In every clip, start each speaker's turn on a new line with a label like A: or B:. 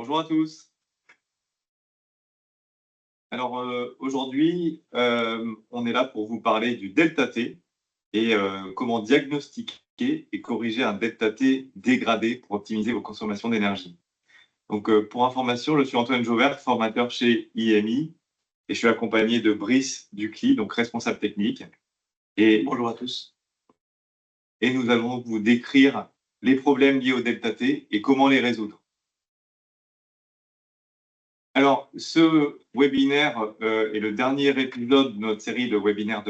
A: Bonjour à tous. Alors aujourd'hui, on est là pour vous parler du delta T et comment diagnostiquer et corriger un delta T dégradé pour optimiser vos consommations d'énergie. Donc pour information, je suis Antoine Jauvert, formateur chez IMI et je suis accompagné de Brice Ducly, donc responsable technique. Et bonjour à tous. Et nous allons vous décrire les problèmes liés au delta T et comment les résoudre. Alors, ce webinaire est le dernier épisode de notre série de webinaires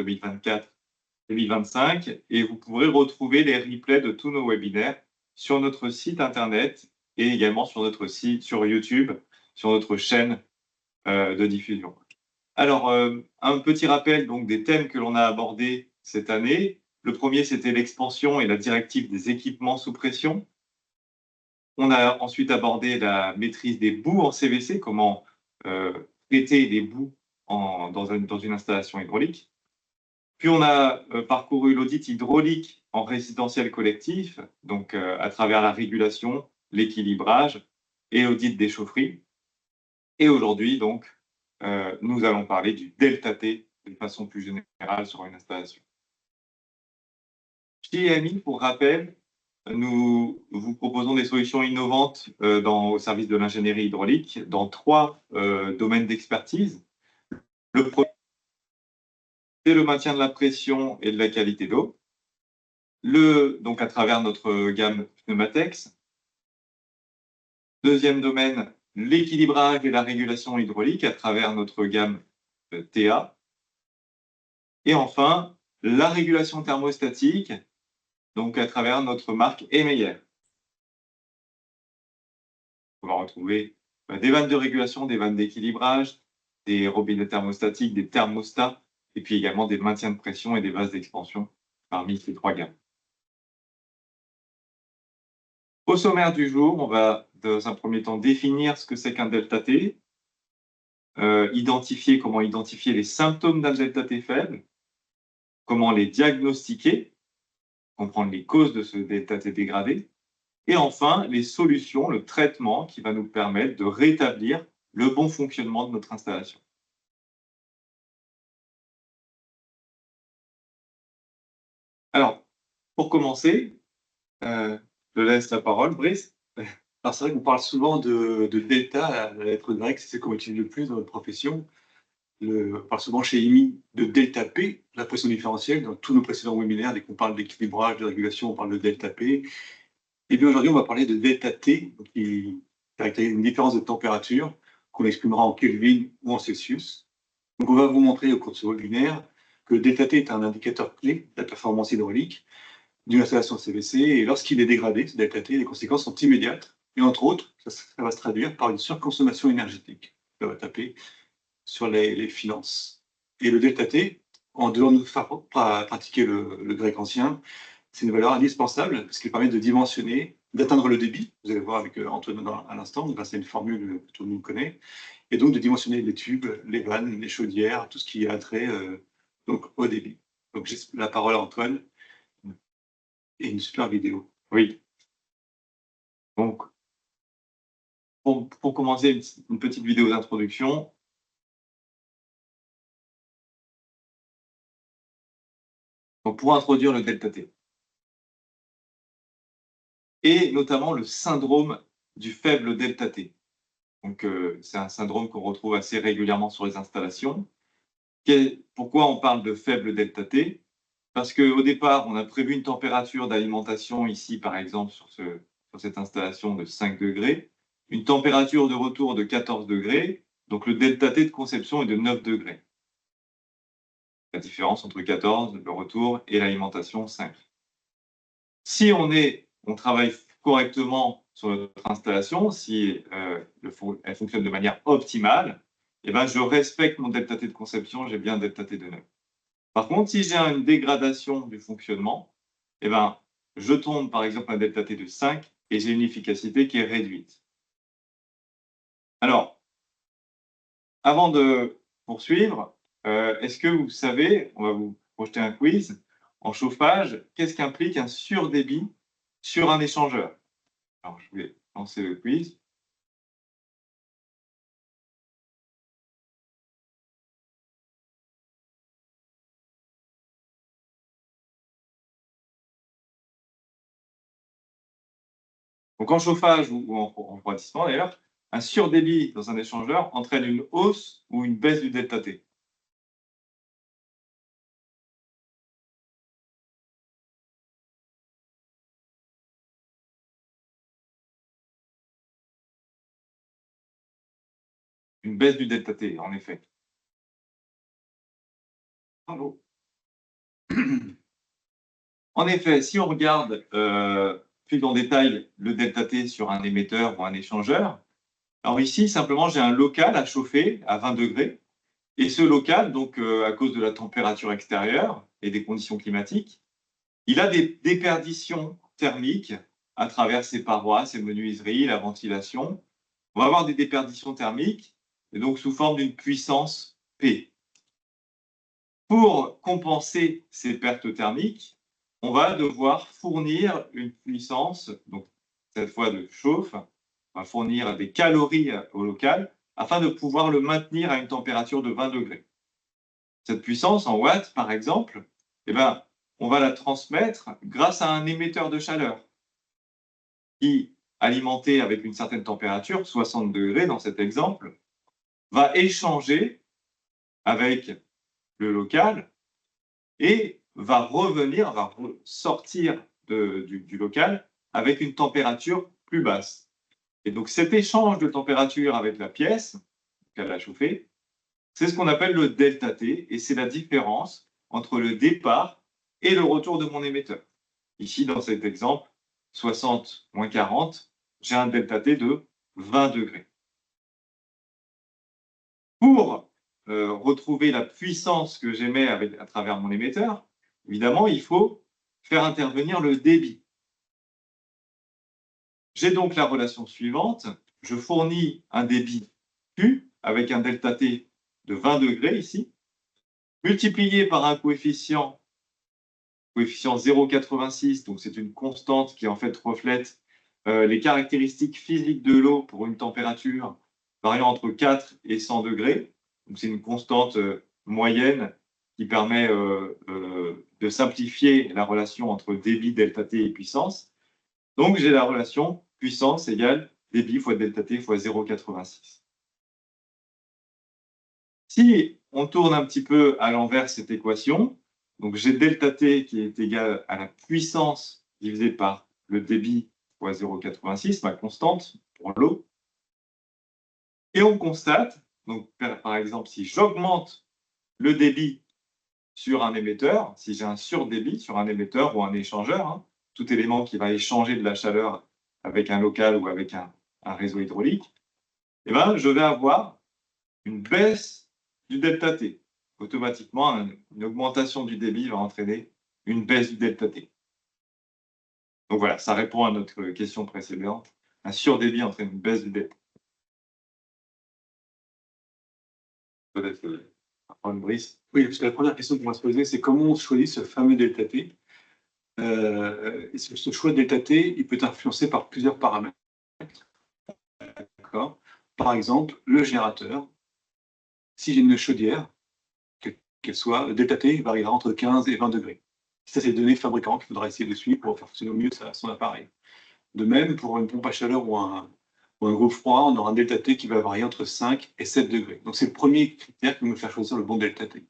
A: 2024-2025 et vous pourrez retrouver les replays de tous nos webinaires sur notre site internet et également sur notre site sur YouTube, sur notre chaîne de diffusion. Alors, un petit rappel donc des thèmes que l'on a abordés cette année. Le premier, c'était l'expansion et la directive des équipements sous pression. On a ensuite abordé la maîtrise des boues en CVC, comment traiter les boues dans une installation hydraulique. Puis on a parcouru l'audit hydraulique en résidentiel collectif, donc à travers la régulation, l'équilibrage et l'audit des chaufferies. Et aujourd'hui, donc, nous allons parler du delta T de façon plus générale sur une installation. Chez EMI, pour rappel, nous vous proposons des solutions innovantes au service de l'ingénierie hydraulique dans 3 domaines d'expertise. Le premier, c'est le maintien de la pression et de la qualité d'eau. Donc à travers notre gamme Pneumatex. Deuxième domaine, l'équilibrage et la régulation hydraulique à travers notre gamme TA. Et enfin, la régulation thermostatique, donc à travers notre marque Emeyer. On va retrouver des vannes de régulation, des vannes d'équilibrage, des robinets thermostatiques, des thermostats, et puis également des maintiens de pression et des vases d'expansion parmi ces 3 gammes. Au sommaire du jour, on va dans un premier temps définir ce que c'est qu'un delta T, comment identifier les symptômes d'un delta T faible, comment les diagnostiquer, comprendre les causes de ce delta T dégradé, et enfin les solutions, le traitement qui va nous permettre de rétablir le bon fonctionnement de notre installation. Alors, pour commencer, je laisse la parole, Brice.
B: Alors c'est vrai qu'on parle souvent de delta, la lettre grecque, c'est celle qu'on utilise le plus dans notre profession. On parle souvent chez IMI de delta P, la pression différentielle. Dans tous nos précédents webinaires, dès qu'on parle d'équilibrage, de régulation, on parle de delta P. Et bien aujourd'hui, on va parler de delta T, qui caractérise une différence de température qu'on exprimera en Kelvin ou en Celsius. Donc on va vous montrer au cours de ce webinaire que le delta T est un indicateur clé de la performance hydraulique d'une installation CVC, et lorsqu'il est dégradé, ce delta T, les conséquences sont immédiates. Et entre autres, ça va se traduire par une surconsommation énergétique. Ça va taper sur les finances. Et le delta T, en dehors de nous faire pratiquer le grec ancien, c'est une valeur indispensable parce qu'il permet de dimensionner, d'atteindre le débit. Vous allez voir avec Antoine à l'instant, grâce à une formule que tout le monde connaît. Et donc de dimensionner les tubes, les vannes, les chaudières, tout ce qui a trait donc, au débit. Donc j'ai la parole à Antoine et une super vidéo.
A: Oui. Donc, pour commencer, une petite vidéo d'introduction. Donc, pour introduire le delta T. Et notamment le syndrome du faible delta T. Donc, c'est un syndrome qu'on retrouve assez régulièrement sur les installations. Pourquoi on parle de faible delta T? Parce qu'au départ, on a prévu une température d'alimentation ici, par exemple, sur cette installation de 5 degrés, une température de retour de 14 degrés, donc le delta T de conception est de 9 degrés. La différence entre 14, le retour, et l'alimentation, 5. Si on travaille correctement sur notre installation, si elle fonctionne de manière optimale, eh ben, je respecte mon delta T de conception, j'ai bien un delta T de 9. Par contre, si j'ai une dégradation du fonctionnement, eh ben, je tombe par exemple à un delta T de 5 et j'ai une efficacité qui est réduite. Alors, avant de poursuivre, est-ce que vous savez, on va vous projeter un quiz, en chauffage, qu'est-ce qu'implique un surdébit sur un échangeur? Alors, je vais lancer le quiz. Donc en chauffage ou en refroidissement d'ailleurs, un surdébit dans un échangeur entraîne une hausse ou une baisse du ΔT. Une baisse du ΔT, en effet. Bravo. En effet, si on regarde plus en détail le ΔT sur un émetteur ou un échangeur, alors ici, simplement, j'ai un local à chauffer à 20 degrés. Et ce local, donc à cause de la température extérieure et des conditions climatiques, il a des déperditions thermiques à travers ses parois, ses menuiseries, la ventilation. On va avoir des déperditions thermiques, et donc sous forme d'une puissance P. Pour compenser ces pertes thermiques, on va devoir fournir une puissance, donc cette fois de chauffe, on va fournir des calories au local afin de pouvoir le maintenir à une température de 20 degrés. Cette puissance en watts, par exemple, eh ben, on va la transmettre grâce à un émetteur de chaleur qui, alimenté avec une certaine température, 60 degrés dans cet exemple, va échanger avec le local et va revenir, va sortir du local avec une température plus basse. Et donc cet échange de température avec la pièce qu'elle a chauffée, c'est ce qu'on appelle le ΔT, et c'est la différence entre le départ et le retour de mon émetteur. Ici, dans cet exemple, 60 moins 40, j'ai un ΔT de 20 degrés. Pour retrouver la puissance que j'émets à travers mon émetteur, évidemment, il faut faire intervenir le débit. J'ai donc la relation suivante. Je fournis un débit Q avec un ΔT de 20 degrés ici, multiplié par un coefficient 0,86, donc c'est une constante qui en fait reflète les caractéristiques physiques de l'eau pour une température variant entre 4 et 100 degrés. Donc c'est une constante moyenne qui permet de simplifier la relation entre débit, ΔT et puissance. Donc j'ai la relation puissance égale débit fois ΔT fois 0,86. Si on tourne un petit peu à l'envers cette équation, donc j'ai ΔT qui est égal à la puissance divisée par le débit fois 0,86, ma constante pour l'eau. Et on constate, donc par exemple, si j'augmente le débit sur un émetteur, si j'ai un surdébit sur un émetteur ou un échangeur, hein, tout élément qui va échanger de la chaleur avec un local ou avec un réseau hydraulique, eh ben, je vais avoir une baisse du ΔT. Automatiquement, une augmentation du débit va entraîner une baisse du ΔT. Donc voilà, ça répond à notre question précédente. Un surdébit entraîne une baisse du ΔT. Peut-être Brice.
B: Oui, parce que la première question qu'on va se poser, c'est comment on choisit ce fameux ΔT. Ce choix de ΔT, il peut être influencé par plusieurs paramètres. Par exemple, le générateur. Si j'ai une chaudière, qu'elle soit, le ΔT variera entre 15 et 20 degrés. Ça, c'est les données fabricants qu'il faudra essayer de suivre pour faire fonctionner au mieux son appareil. De même, pour une pompe à chaleur ou un groupe froid, on aura un ΔT qui va varier entre 5 et 7 degrés. Donc, c'est le premier critère qui va nous faire choisir le bon ΔT.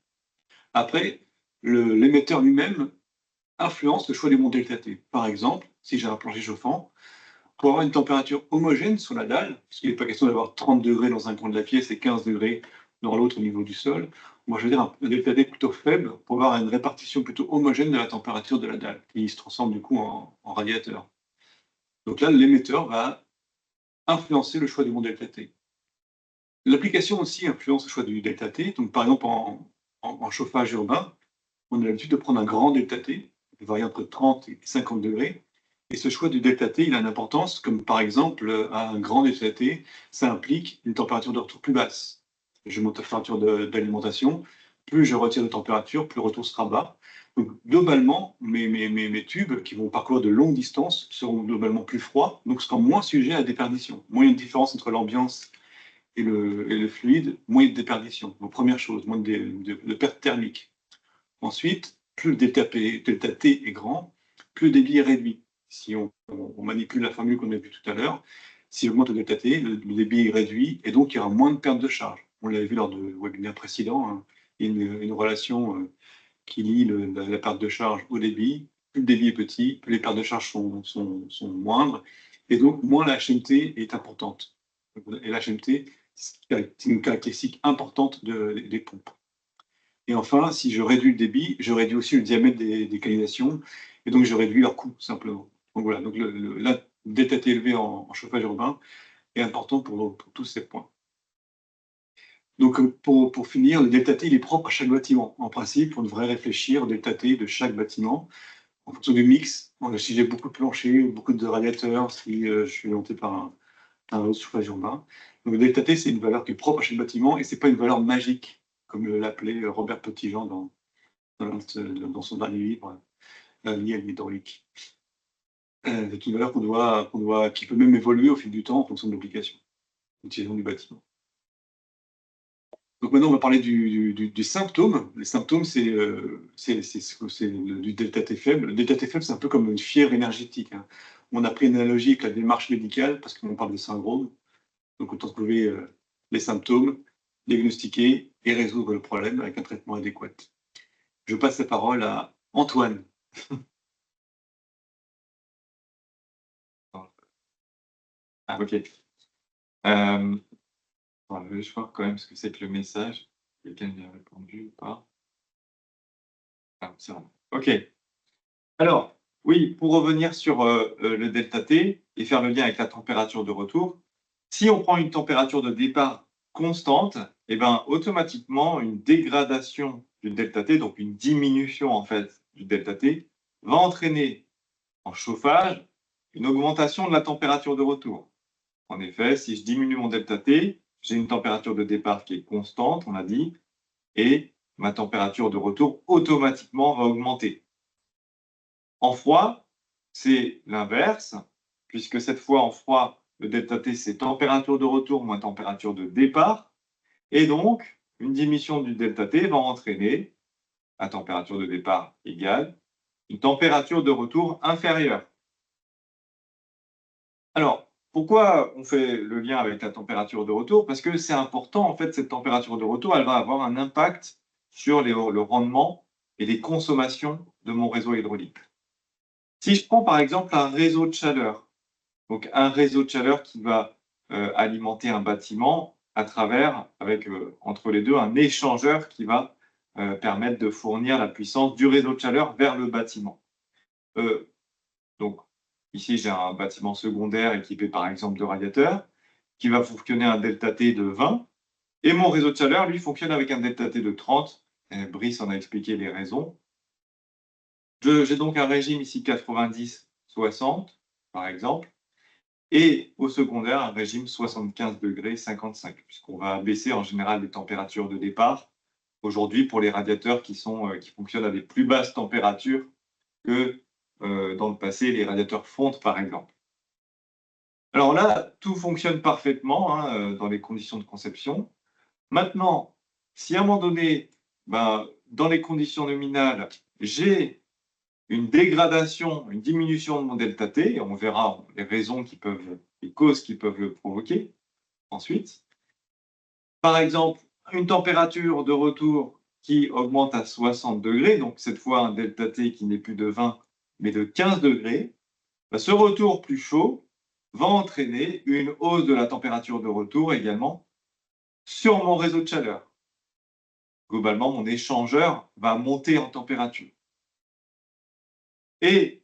B: Après, l'émetteur lui-même influence le choix du bon ΔT. Par exemple, si j'ai un plancher chauffant, pour avoir une température homogène sur la dalle, puisqu'il n'est pas question d'avoir 30 degrés dans un coin de la pièce et 15 degrés dans l'autre au niveau du sol, moi je veux dire un ΔT plutôt faible pour avoir une répartition plutôt homogène de la température de la dalle, qui se transforme du coup en radiateur. Donc là, l'émetteur va influencer le choix du bon ΔT. L'application aussi influence le choix du ΔT. Donc par exemple, en chauffage urbain, on a l'habitude de prendre un grand ΔT, qui varie entre 30 et 50 degrés. Et ce choix du ΔT, il a une importance, comme par exemple, un grand ΔT, ça implique une température de retour plus basse. Je monte la température d'alimentation, plus je retire de température, plus le retour sera bas. Donc globalement, mes tubes qui vont parcourir de longues distances seront globalement plus froids, donc seront moins sujets à la déperdition. Moins il y a une différence entre l'ambiance et le fluide, moins il y a de déperdition. Donc première chose, moins de perte thermique. Ensuite, plus le ΔT est grand, plus le débit est réduit. si on manipule la formule qu'on a vue tout à l'heure, si augmente le delta T, le débit est réduit, et donc il y aura moins de perte de charge. On l'avait vu lors de webinaire précédent, hein, il y a une relation qui lie la perte de charge au débit. Plus le débit est petit, plus les pertes de charge sont moindres, et donc moins la HMT est importante. Et la HMT, c'est une caractéristique importante des pompes. Et enfin, si je réduis le débit, je réduis aussi le diamètre des canalisations, et donc je réduis leur coût, simplement. Donc voilà, donc la delta T élevé en chauffage urbain est important pour tous ces points. Donc pour finir, le delta T il est propre à chaque bâtiment. En principe, on devrait réfléchir au delta T de chaque bâtiment en fonction du mix. Si j'ai beaucoup de planchers, beaucoup de radiateurs, si je suis monté par un chauffage urbain. Donc le delta T, c'est une valeur qui est propre à chaque bâtiment, et c'est pas une valeur magique, comme l'appelait Robert Petitjean dans son dernier livre, lié à l'hydraulique. C'est une valeur qui peut même évoluer au fil du temps en fonction de l'application, l'utilisation du bâtiment. Donc maintenant, on va parler du symptôme. Les symptômes, c'est du delta T faible. Le delta T faible, c'est un peu comme une fièvre énergétique, hein. On a pris une analogie avec la démarche médicale, parce qu'on parle de syndrome. Donc autant trouver les symptômes, diagnostiquer et résoudre le problème avec un traitement adéquat. Je passe la parole à Antoine.
A: Ah, ok. Je vais voir quand même ce que c'est que le message. Quelqu'un m'y a répondu ou pas? Ah, c'est bon. Ok. Alors, oui, pour revenir sur le delta T et faire le lien avec la température de retour, si on prend une température de départ constante, eh ben, automatiquement, une dégradation du delta T, donc une diminution en fait du delta T, va entraîner en chauffage une augmentation de la température de retour. En effet, si je diminue mon delta T, j'ai une température de départ qui est constante, on l'a dit, et ma température de retour automatiquement va augmenter. En froid, c'est l'inverse, puisque cette fois en froid, le delta T, c'est température de retour moins température de départ, et donc une diminution du delta T va entraîner, à température de départ égale, une température de retour inférieure. Alors, pourquoi on fait le lien avec la température de retour? Parce que c'est important, en fait, cette température de retour, elle va avoir un impact sur le rendement et les consommations de mon réseau hydraulique. Si je prends par exemple un réseau de chaleur, donc un réseau de chaleur qui va alimenter un bâtiment à travers, avec entre les deux, un échangeur qui va permettre de fournir la puissance du réseau de chaleur vers le bâtiment. Donc, ici, j'ai un bâtiment secondaire équipé par exemple de radiateurs qui va fonctionner à un delta T de 20, et mon réseau de chaleur, lui, fonctionne avec un delta T de 30. Brice en a expliqué les raisons. J'ai donc un régime ici 90-60, par exemple, et au secondaire, un régime 75 degrés 55, puisqu'on va baisser en général les températures de départ aujourd'hui pour les radiateurs qui fonctionnent à des plus basses températures que dans le passé, les radiateurs fonte, par exemple. Alors là, tout fonctionne parfaitement hein, dans les conditions de conception. Maintenant, si à un moment donné, dans les conditions nominales, j'ai une dégradation, une diminution de mon delta T, et on verra les causes qui peuvent le provoquer ensuite. Par exemple, une température de retour qui augmente à 60 degrés, donc cette fois un delta T qui n'est plus de 20, mais de 15 degrés, ce retour plus chaud va entraîner une hausse de la température de retour également sur mon réseau de chaleur. Globalement, mon échangeur va monter en température. Et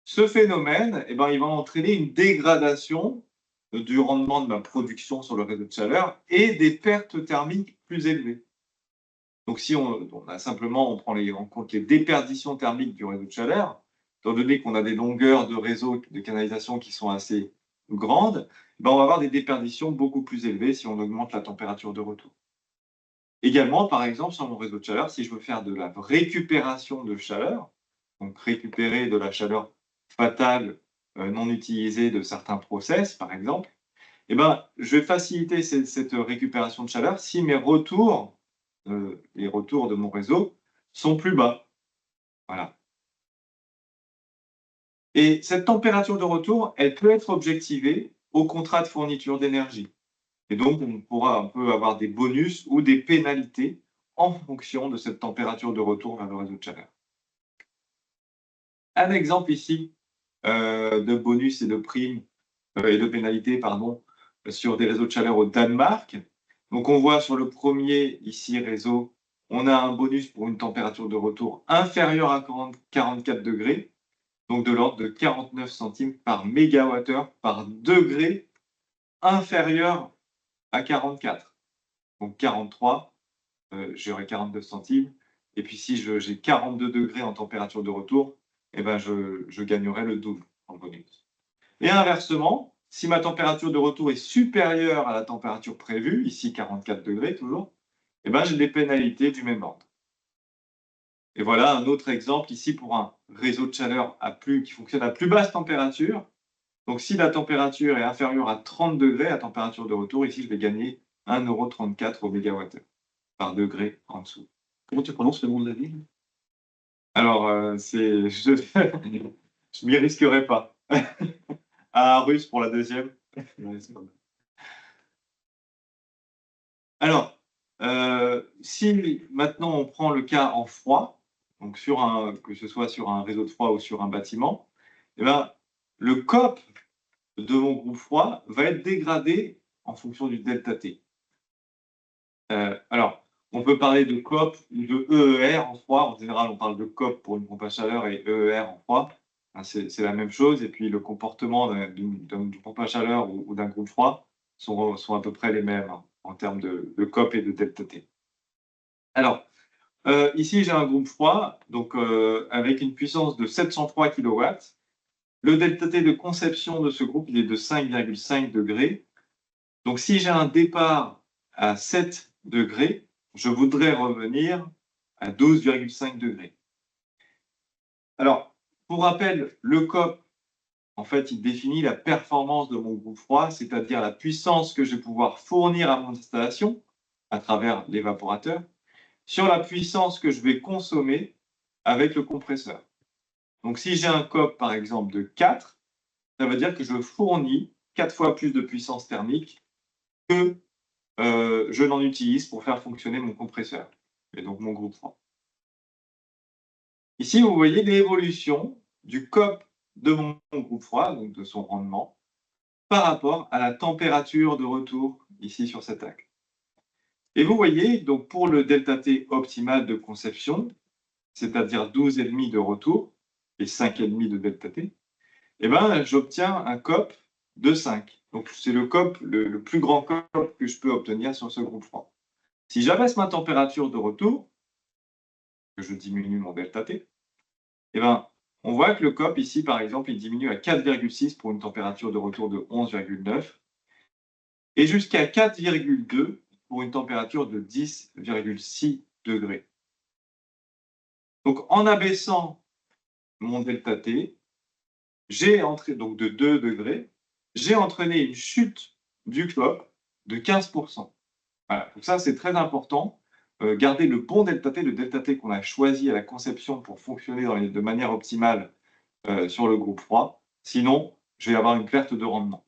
A: ce phénomène, il va entraîner une dégradation du rendement de ma production sur le réseau de chaleur et des pertes thermiques plus élevées. Donc, si on prend en compte les déperditions thermiques du réseau de chaleur, étant donné qu'on a des longueurs de réseau de canalisation qui sont assez grandes, on va avoir des déperditions beaucoup plus élevées si on augmente la température de retour. Également, par exemple, sur mon réseau de chaleur, si je veux faire de la récupération de chaleur, donc récupérer de la chaleur fatale non utilisée de certains process, par exemple, je vais faciliter cette récupération de chaleur si mes retours, les retours de mon réseau, sont plus bas. Voilà. Et cette température de retour, elle peut être objectivée au contrat de fourniture d'énergie. Et donc, on peut avoir des bonus ou des pénalités en fonction de cette température de retour vers le réseau de chaleur. Un exemple ici de bonus et de primes et de pénalités, pardon, sur des réseaux de chaleur au Danemark. Donc, on voit sur le premier ici réseau, on a un bonus pour une température de retour inférieure à 44 degrés, donc de l'ordre de 49 centimes par mégawattheure par degré inférieur à 44. Donc 43, j'aurai 42 centimes. Et puis si j'ai 42 degrés en température de retour, eh ben je gagnerai le double en bonus. Et inversement, si ma température de retour est supérieure à la température prévue, ici 44 degrés toujours, eh ben j'ai des pénalités du même ordre. Et voilà un autre exemple ici pour un réseau de chaleur qui fonctionne à plus basse température. Donc si la température est inférieure à 30 degrés à température de retour, ici je vais gagner 1,34 € au mégawattheure par degré en dessous.
B: Comment tu prononces le nom de la ville?
A: Alors, je m'y risquerai pas. À Russe pour la deuxième.
B: Ouais, c'est pas mal.
A: Alors, si maintenant on prend le cas en froid, donc que ce soit sur un réseau de froid ou sur un bâtiment, eh ben, le COP de mon groupe froid va être dégradé en fonction du delta T. Alors, on peut parler de COP ou de EER en froid. En général, on parle de COP pour une pompe à chaleur et EER en froid. Hein, c'est la même chose. Et puis, le comportement d'une pompe à chaleur ou d'un groupe froid sont à peu près les mêmes en termes de COP et de delta T. Alors, ici, j'ai un groupe froid donc, avec une puissance de 703 kW. Le delta T de conception de ce groupe, il est de 5,5 degrés. Donc, si j'ai un départ à 7 degrés, je voudrais revenir à 12,5 degrés. Alors, pour rappel, le COP, en fait, il définit la performance de mon groupe froid, c'est-à-dire la puissance que je vais pouvoir fournir à mon installation à travers l'évaporateur, sur la puissance que je vais consommer avec le compresseur. Donc, si j'ai un COP, par exemple, de 4, ça veut dire que je fournis 4 fois plus de puissance thermique que je n'en utilise pour faire fonctionner mon compresseur, et donc mon groupe froid. Ici, vous voyez l'évolution du COP de mon groupe froid, donc de son rendement, par rapport à la température de retour, ici sur cet axe. Et vous voyez, donc pour le delta T optimal de conception, c'est-à-dire 12,5 de retour et 5,5 de delta T, eh ben, j'obtiens un COP de 5. Donc c'est le COP, le plus grand COP que je peux obtenir sur ce groupe froid. Si j'abaisse ma température de retour, que je diminue mon delta T, eh ben, on voit que le COP ici, par exemple, il diminue à 4,6 pour une température de retour de 11,9 et jusqu'à 4,2 pour une température de 10,6 degrés. Donc, en abaissant mon delta T, donc de 2 degrés, j'ai entraîné une chute du COP de 15%. Voilà. Donc ça, c'est très important. Garder le bon delta T, le delta T qu'on a choisi à la conception pour fonctionner de manière optimale sur le groupe froid. Sinon, je vais avoir une perte de rendement.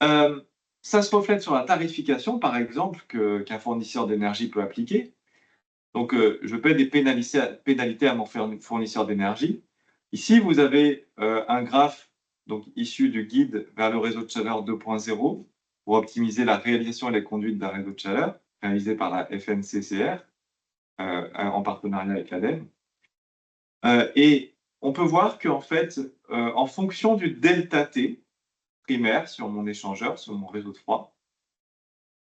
A: Ça se reflète sur la tarification, par exemple, qu'un fournisseur d'énergie peut appliquer. Donc, je paie des pénalités à mon fournisseur d'énergie. Ici, vous avez un graphe donc, issu du guide vers le réseau de chaleur 2.0 pour optimiser la réalisation et la conduite d'un réseau de chaleur, réalisé par la FNCCR en partenariat avec l'ADEME. Et on peut voir qu'en fait, en fonction du delta T primaire sur mon échangeur, sur mon réseau de froid,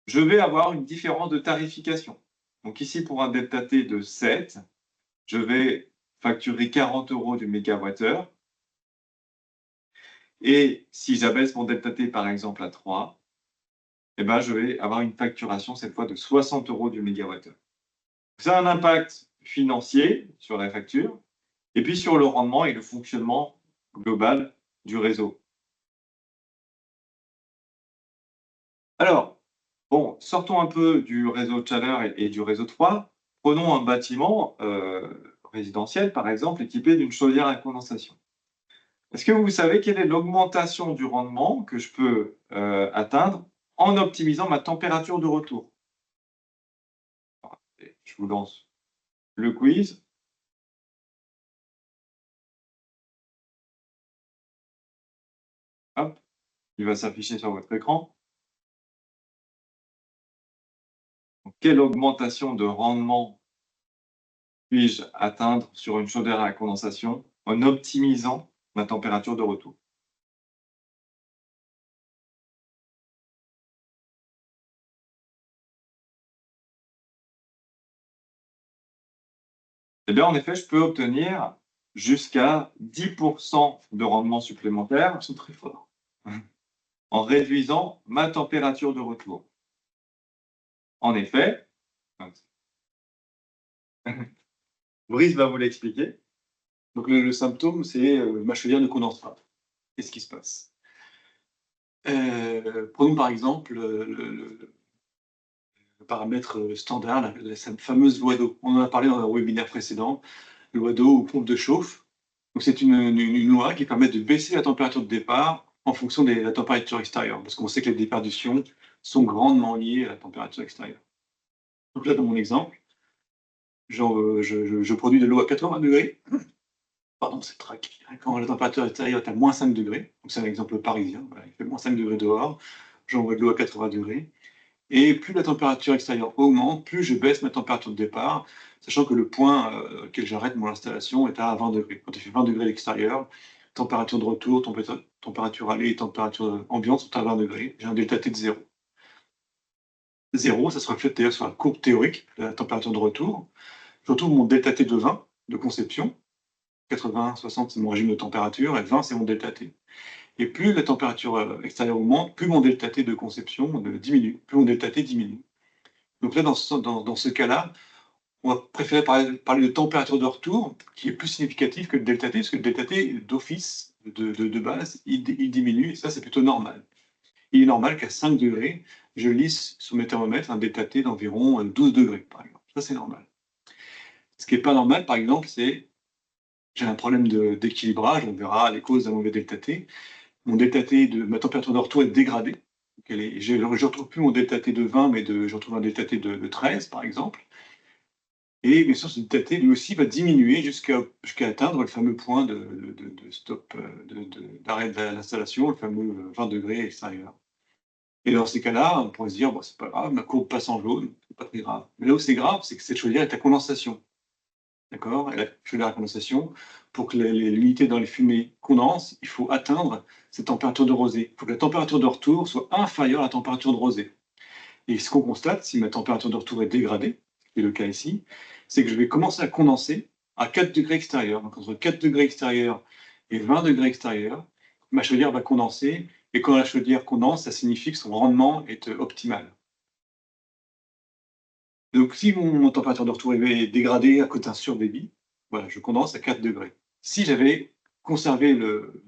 A: je vais avoir une différence de tarification. Donc ici, pour un delta T de 7, je vais facturer 40 € du mégawattheure. Et si j'abaisse mon delta T, par exemple, à 3, eh ben, je vais avoir une facturation, cette fois, de 60 € du mégawattheure. Ça a un impact financier sur la facture, et puis sur le rendement et le fonctionnement global du réseau. Alors, bon, sortons un peu du réseau de chaleur et du réseau de froid. Prenons un bâtiment résidentiel, par exemple, équipé d'une chaudière à condensation. Est-ce que vous savez quelle est l'augmentation du rendement que je peux atteindre en optimisant ma température de retour? Je vous lance le quiz. Hop, il va s'afficher sur votre écran. Donc, quelle augmentation de rendement puis-je atteindre sur une chaudière à condensation en optimisant ma température de retour? Eh bien, en effet, je peux obtenir jusqu'à 10% de rendement supplémentaire.
B: Ils sont très forts.
A: En réduisant ma température de retour. En effet, Brice va vous l'expliquer.
B: Donc le symptôme, c'est ma chaudière ne condense pas. Qu'est-ce qui se passe? Prenons par exemple le paramètre standard, cette fameuse loi d'eau. On en a parlé dans un webinaire précédent, loi d'eau ou pompe de chauffe. Donc c'est une loi qui permet de baisser la température de départ en fonction de la température extérieure, parce qu'on sait que les déperditions sont grandement liées à la température extérieure. Donc là, dans mon exemple, je produis de l'eau à 80 degrés. Pardon, c'est trac. Quand la température extérieure est à moins 5 degrés, donc c'est un exemple parisien, voilà, il fait moins 5 degrés dehors, j'envoie de l'eau à 80 degrés. Et plus la température extérieure augmente, plus je baisse ma température de départ, sachant que le point auquel j'arrête mon installation est à 20 degrés. Quand il fait 20 degrés à l'extérieur, température de retour, température allée et température ambiante sont à 20 degrés. J'ai un delta T de 0. 0, ça se reflète d'ailleurs sur la courbe théorique de la température de retour. Je retrouve mon delta T de 20 de conception. 80, 60, c'est mon régime de température, et 20, c'est mon delta T. Et plus la température extérieure augmente, plus mon delta T de conception diminue, plus mon delta T diminue. Donc là, dans ce cas-là, on va préférer parler de température de retour, qui est plus significatif que le delta T, parce que le delta T, d'office, de base, il diminue, et ça, c'est plutôt normal. Il est normal qu'à 5 degrés, je lisse sur mes thermomètres un delta T d'environ 12 degrés, par exemple. Ça, c'est normal. Ce qui n'est pas normal, par exemple, c'est j'ai un problème d'équilibrage, on verra les causes d'un mauvais delta T. Mon delta T de ma température de retour est dégradée. Je ne retrouve plus mon delta T de 20, mais je retrouve un delta T de 13, par exemple. Et bien sûr, ce delta T, lui aussi, va diminuer jusqu'à atteindre le fameux point de stop, d'arrêt de l'installation, le fameux 20 degrés extérieur. Et dans ces cas-là, on pourrait se dire, bon, c'est pas grave, ma courbe passe en jaune, c'est pas très grave. Mais là où c'est grave, c'est que cette chaudière est à condensation. D'accord? Et la chaudière à condensation, pour que l'unité dans les fumées condense, il faut atteindre cette température de rosée. Il faut que la température de retour soit inférieure à la température de rosée. Et ce qu'on constate, si ma température de retour est dégradée, ce qui est le cas ici, c'est que je vais commencer à condenser à 4 degrés extérieurs. Donc entre 4 degrés extérieurs et 20 degrés extérieurs, ma chaudière va condenser. Et quand la chaudière condense, ça signifie que son rendement est optimal. Donc, si mon température de retour est dégradée à cause d'un surdébit, voilà, je condense à 4 degrés. Si j'avais conservé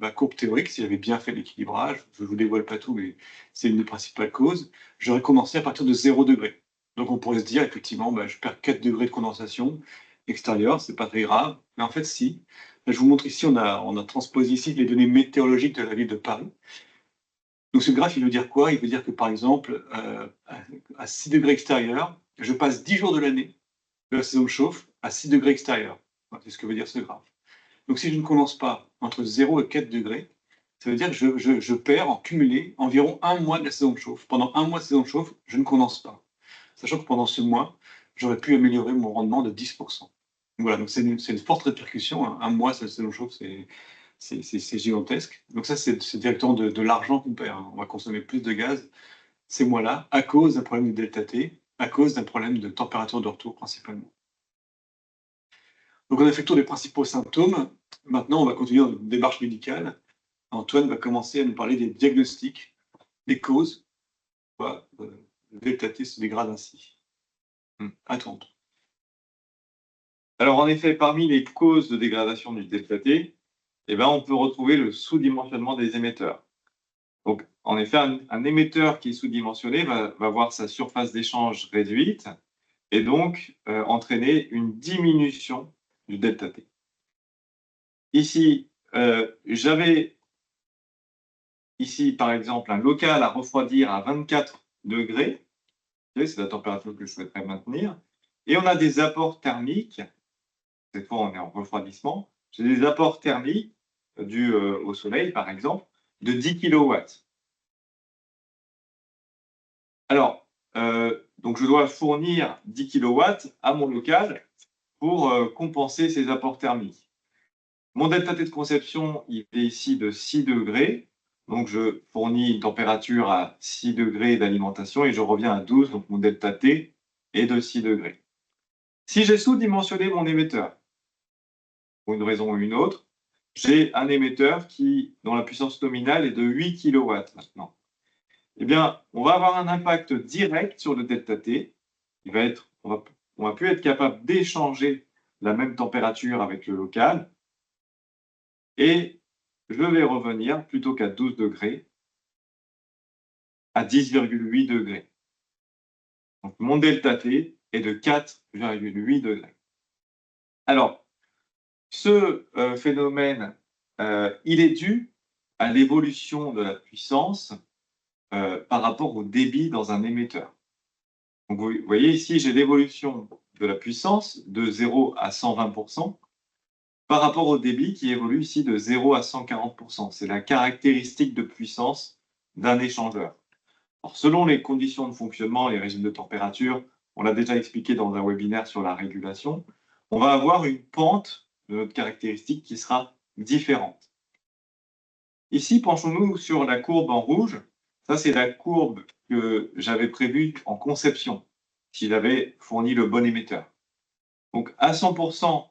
B: ma courbe théorique, si j'avais bien fait l'équilibrage, je ne vous dévoile pas tout, mais c'est une des principales causes, j'aurais commencé à partir de 0 degré. Donc, on pourrait se dire, effectivement, je perds 4 degrés de condensation extérieure, c'est pas très grave. Mais en fait, si. Je vous montre ici, on a transposé ici les données météorologiques de la ville de Paris. Donc, ce graphe, il veut dire quoi? Il veut dire que, par exemple, à 6 degrés extérieurs, je passe 10 jours de l'année de la saison de chauffe à 6 degrés extérieurs. C'est ce que veut dire ce graphe. Donc, si je ne condense pas entre 0 et 4 degrés, ça veut dire que je perds en cumulé environ un mois de la saison de chauffe. Pendant un mois de saison de chauffe, je ne condense pas. Sachant que pendant ce mois, j'aurais pu améliorer mon rendement de 10%. Voilà, donc c'est une forte répercussion. Hein. Un mois de la saison de chauffe, c'est gigantesque. Donc ça, c'est directement de l'argent qu'on perd. Hein. On va consommer plus de gaz ces mois-là à cause d'un problème de delta T, à cause d'un problème de température de retour principalement. Donc on a fait le tour des principaux symptômes. Maintenant, on va continuer dans une démarche médicale. Antoine va commencer à nous parler des diagnostics, des causes. Pourquoi le delta T se dégrade ainsi. À toi.
A: Alors, en effet, parmi les causes de dégradation du delta T, on peut retrouver le sous-dimensionnement des émetteurs. Donc, en effet, un émetteur qui est sous-dimensionné va voir sa surface d'échange réduite et donc entraîner une diminution du delta T. Ici, j'avais ici, par exemple, un local à refroidir à 24 degrés. C'est la température que je souhaiterais maintenir. Et on a des apports thermiques. Cette fois, on est en refroidissement. J'ai des apports thermiques dus au soleil, par exemple, de 10 kW. Alors, donc je dois fournir 10 kW à mon local pour compenser ces apports thermiques. Mon delta T de conception, il est ici de 6 degrés. Donc, je fournis une température à 6 degrés d'alimentation et je reviens à 12. Donc, mon delta T est de 6 degrés. Si j'ai sous-dimensionné mon émetteur, pour une raison ou une autre, j'ai un émetteur dont la puissance nominale est de 8 kW maintenant. Eh bien, on va avoir un impact direct sur le delta T. On va plus être capable d'échanger la même température avec le local. Et je vais revenir, plutôt qu'à 12 degrés, à 10,8 degrés. Donc, mon delta T est de 4,8 degrés. Alors, ce phénomène, il est dû à l'évolution de la puissance par rapport au débit dans un émetteur. Donc, vous voyez ici, j'ai l'évolution de la puissance de 0 à 120% par rapport au débit qui évolue ici de 0 à 140%. C'est la caractéristique de puissance d'un échangeur. Alors, selon les conditions de fonctionnement, les régimes de température, on l'a déjà expliqué dans un webinaire sur la régulation, on va avoir une pente de notre caractéristique qui sera différente. Ici, penchons-nous sur la courbe en rouge. Ça, c'est la courbe que j'avais prévue en conception, si j'avais fourni le bon émetteur. Donc, à 100%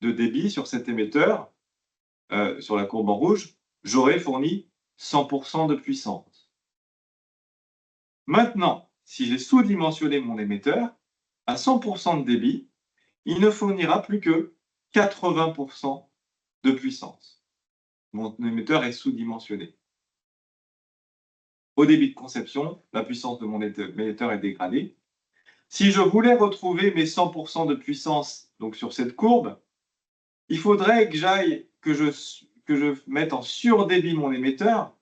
A: de débit sur cet émetteur, sur la courbe en rouge, j'aurais fourni 100% de puissance. Maintenant, si j'ai sous-dimensionné mon émetteur, à 100% de débit, il ne fournira plus que 80% de puissance. Mon émetteur est sous-dimensionné. Au débit de conception, la puissance de mon émetteur est dégradée. Si je voulais retrouver mes 100% de puissance donc sur cette courbe, il faudrait que je mette en surdébit mon émetteur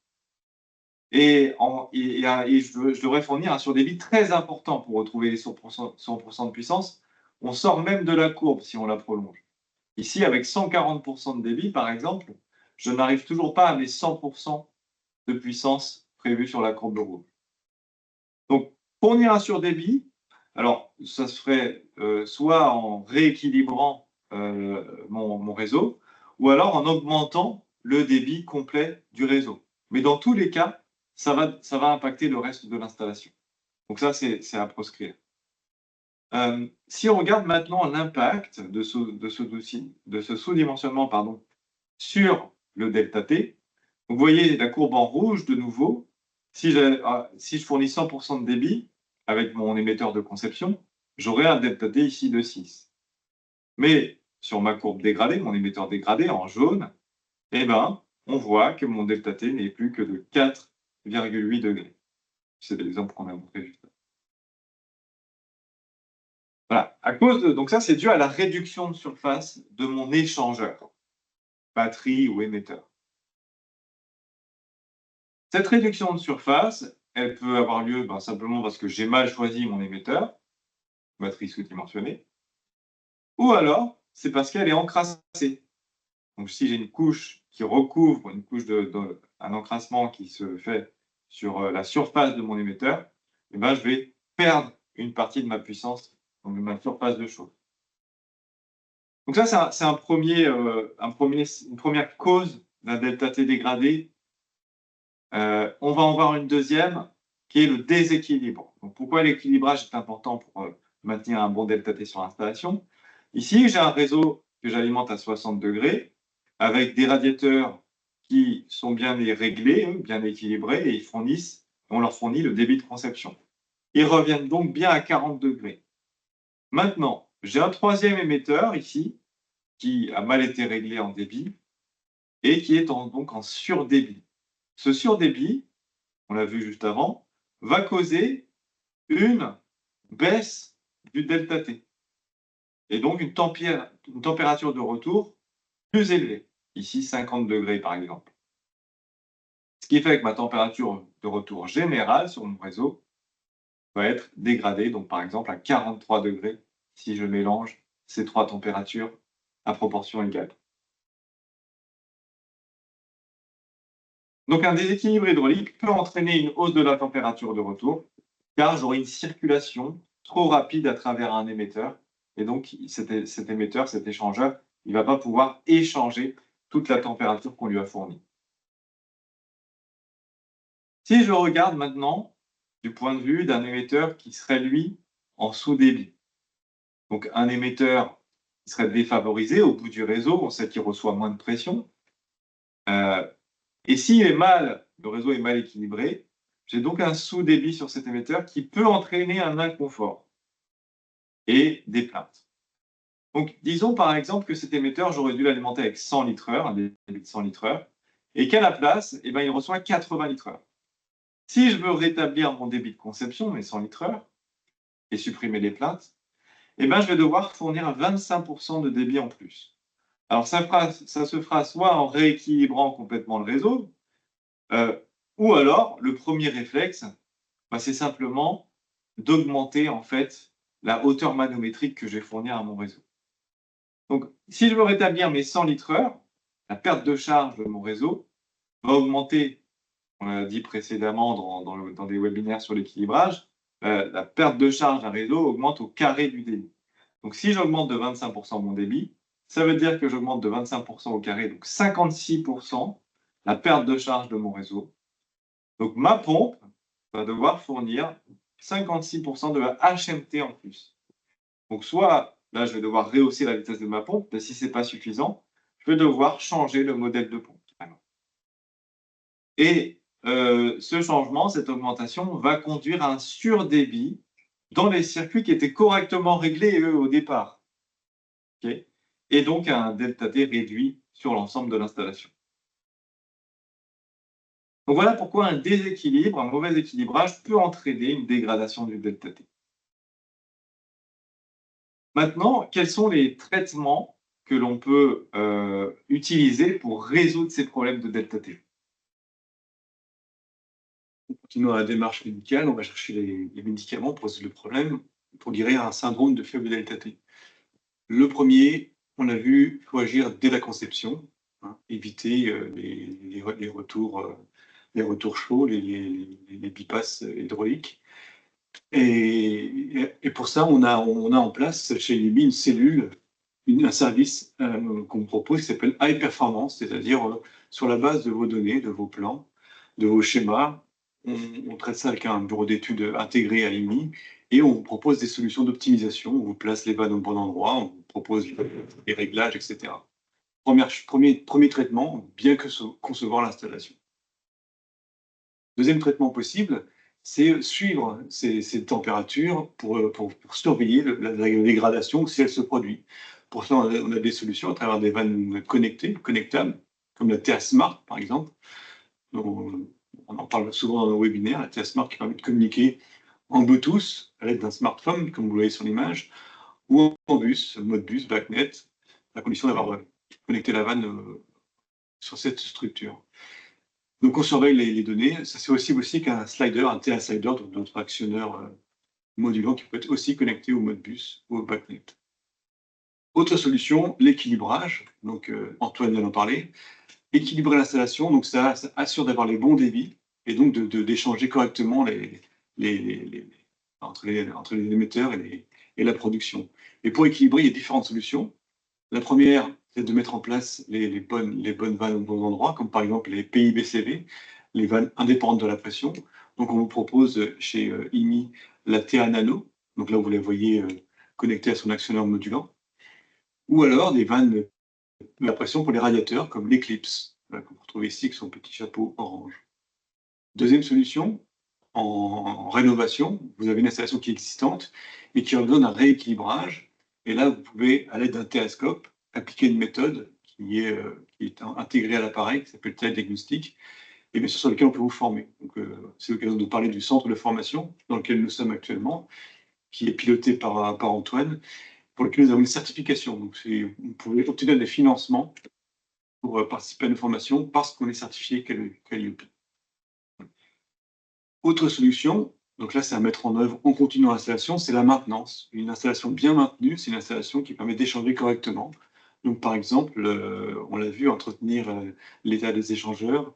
A: et je devrais fournir un surdébit très important pour retrouver les 100% de puissance. On sort même de la courbe si on la prolonge. Ici, avec 140% de débit, par exemple, je n'arrive toujours pas à mes 100% de puissance prévus sur la courbe rouge. Donc, fournir un surdébit, alors ça se ferait soit en rééquilibrant mon réseau, ou alors en augmentant le débit complet du réseau. Mais dans tous les cas, ça va impacter le reste de l'installation. Donc ça, c'est à proscrire. Si on regarde maintenant l'impact de ce sous-dimensionnement sur le delta T, vous voyez la courbe en rouge de nouveau. Si je fournis 100% de débit avec mon émetteur de conception, j'aurai un delta T ici de 6. Mais sur ma courbe dégradée, mon émetteur dégradé en jaune, eh ben, on voit que mon delta T n'est plus que de 4,8 degrés. C'est l'exemple qu'on a montré juste là. Voilà. Donc ça, c'est dû à la réduction de surface de mon échangeur, batterie ou émetteur. Cette réduction de surface, elle peut avoir lieu simplement parce que j'ai mal choisi mon émetteur, batterie sous-dimensionnée, ou alors c'est parce qu'elle est encrassée. Donc si j'ai une couche qui recouvre une couche un encrassement qui se fait sur la surface de mon émetteur, eh ben, je vais perdre une partie de ma puissance, donc de ma surface de chauffe. Donc ça, c'est une première cause d'un delta T dégradé. On va en voir une deuxième, qui est le déséquilibre. Donc, pourquoi l'équilibrage est important pour maintenir un bon delta T sur l'installation? Ici, j'ai un réseau que j'alimente à 60 degrés, avec des radiateurs qui sont bien réglés, bien équilibrés, et on leur fournit le débit de conception. Ils reviennent donc bien à 40 degrés. Maintenant, j'ai un troisième émetteur ici, qui a mal été réglé en débit, et qui est donc en surdébit. Ce surdébit, on l'a vu juste avant, va causer une baisse du delta T. Et donc une une température de retour plus élevée. Ici, 50 degrés, par exemple. Ce qui fait que ma température de retour générale sur mon réseau va être dégradée, donc par exemple à 43 degrés, si je mélange ces trois températures à proportion égale. Donc un déséquilibre hydraulique peut entraîner une hausse de la température de retour, car j'aurai une circulation trop rapide à travers un émetteur, et donc cet émetteur, cet échangeur, il ne va pas pouvoir échanger toute la température qu'on lui a fournie. Si je regarde maintenant du point de vue d'un émetteur qui serait, lui, en sous-débit, donc un émetteur qui serait défavorisé au bout du réseau, on sait qu'il reçoit moins de pression, et s'il est mal, le réseau est mal équilibré, j'ai donc un sous-débit sur cet émetteur qui peut entraîner un inconfort et des plaintes. Donc, disons par exemple que cet émetteur, j'aurais dû l'alimenter avec 100 litres/heure, un débit de 100 litres/heure, et qu'à la place, il reçoit 80 litres/heure. Si je veux rétablir mon débit de conception, mes 100 litres/heure, et supprimer les plaintes, je vais devoir fournir 25% de débit en plus. Alors, ça se fera soit en rééquilibrant complètement le réseau, ou alors, le premier réflexe, c'est simplement d'augmenter en fait la hauteur manométrique que je vais fournir à mon réseau. Donc, si je veux rétablir mes 100 litres/heure, la perte de charge de mon réseau va augmenter, on l'a dit précédemment dans des webinaires sur l'équilibrage, la perte de charge d'un réseau augmente au carré du débit. Donc, si j'augmente de 25% mon débit, ça veut dire que j'augmente de 25% au carré, donc 56% la perte de charge de mon réseau. Donc, ma pompe va devoir fournir 56% de HMT en plus. Donc, soit, là, je vais devoir rehausser la vitesse de ma pompe, mais si ce n'est pas suffisant, je vais devoir changer le modèle de pompe. Et ce changement, cette augmentation, va conduire à un surdébit dans les circuits qui étaient correctement réglés, eux, au départ. Okay, et donc, à un ΔT réduit sur l'ensemble de l'installation. Donc voilà pourquoi un déséquilibre, un mauvais équilibrage peut entraîner une dégradation du ΔT. Maintenant, quels sont les traitements que l'on peut utiliser pour résoudre ces problèmes de ΔT?
B: En continuant la démarche médicale, on va chercher les médicaments pour résoudre le problème, pour guérir un syndrome de faible ΔT. Le premier, on a vu, il faut agir dès la conception, éviter les retours chauds, les bypasses hydrauliques. Et pour ça, on a en place chez l'IMI une cellule, un service qu'on propose qui s'appelle High Performance, c'est-à-dire sur la base de vos données, de vos plans, de vos schémas, on traite ça avec un bureau d'études intégré à l'IMI et on vous propose des solutions d'optimisation, on vous place les vannes au bon endroit, on vous propose les réglages, etc. Premier traitement, bien que concevoir l'installation. Deuxième traitement possible, c'est suivre ces températures pour surveiller la dégradation si elle se produit. Pour ça, on a des solutions à travers des vannes connectables, comme la TA Smart, par exemple. On en parle souvent dans nos webinaires, la TA Smart qui permet de communiquer en Bluetooth à l'aide d'un smartphone, comme vous le voyez sur l'image, ou en bus, mode bus, BACnet, à condition d'avoir connecté la vanne sur cette structure. Donc, on surveille les données. Ça, c'est aussi qu'un slider, un TA slider, donc notre actionneur modulant qui peut être aussi connecté au mode bus ou au BACnet. Autre solution, l'équilibrage. Donc, Antoine vient d'en parler. Équilibrer l'installation, donc ça assure d'avoir les bons débits et donc d'échanger correctement entre les émetteurs et la production. Et pour équilibrer, il y a différentes solutions. La première, c'est de mettre en place les bonnes vannes au bon endroit, comme par exemple les PIBCV, les vannes indépendantes de la pression. Donc, on vous propose chez IMI la TA Nano. Donc là, vous la voyez connectée à son actionneur modulant. Ou alors des vannes de la pression pour les radiateurs, comme l'Eclipse, que vous retrouvez ici avec son petit chapeau orange. Deuxième solution, en rénovation, vous avez une installation qui est existante et qui a besoin d'un rééquilibrage. Et là, vous pouvez, à l'aide d'un télescope, appliquer une méthode qui est intégrée à l'appareil, qui s'appelle TA Diagnostic, et bien sûr sur lequel on peut vous former. Donc, c'est l'occasion de parler du centre de formation dans lequel nous sommes actuellement, qui est piloté par Antoine, pour lequel nous avons une certification. Donc, vous pouvez obtenir des financements pour participer à nos formations parce qu'on est certifié Calliope. Autre solution, donc là, c'est à mettre en œuvre en continu l'installation, c'est la maintenance. Une installation bien maintenue, c'est une installation qui permet d'échanger correctement. Donc, par exemple, on l'a vu, entretenir l'état des échangeurs,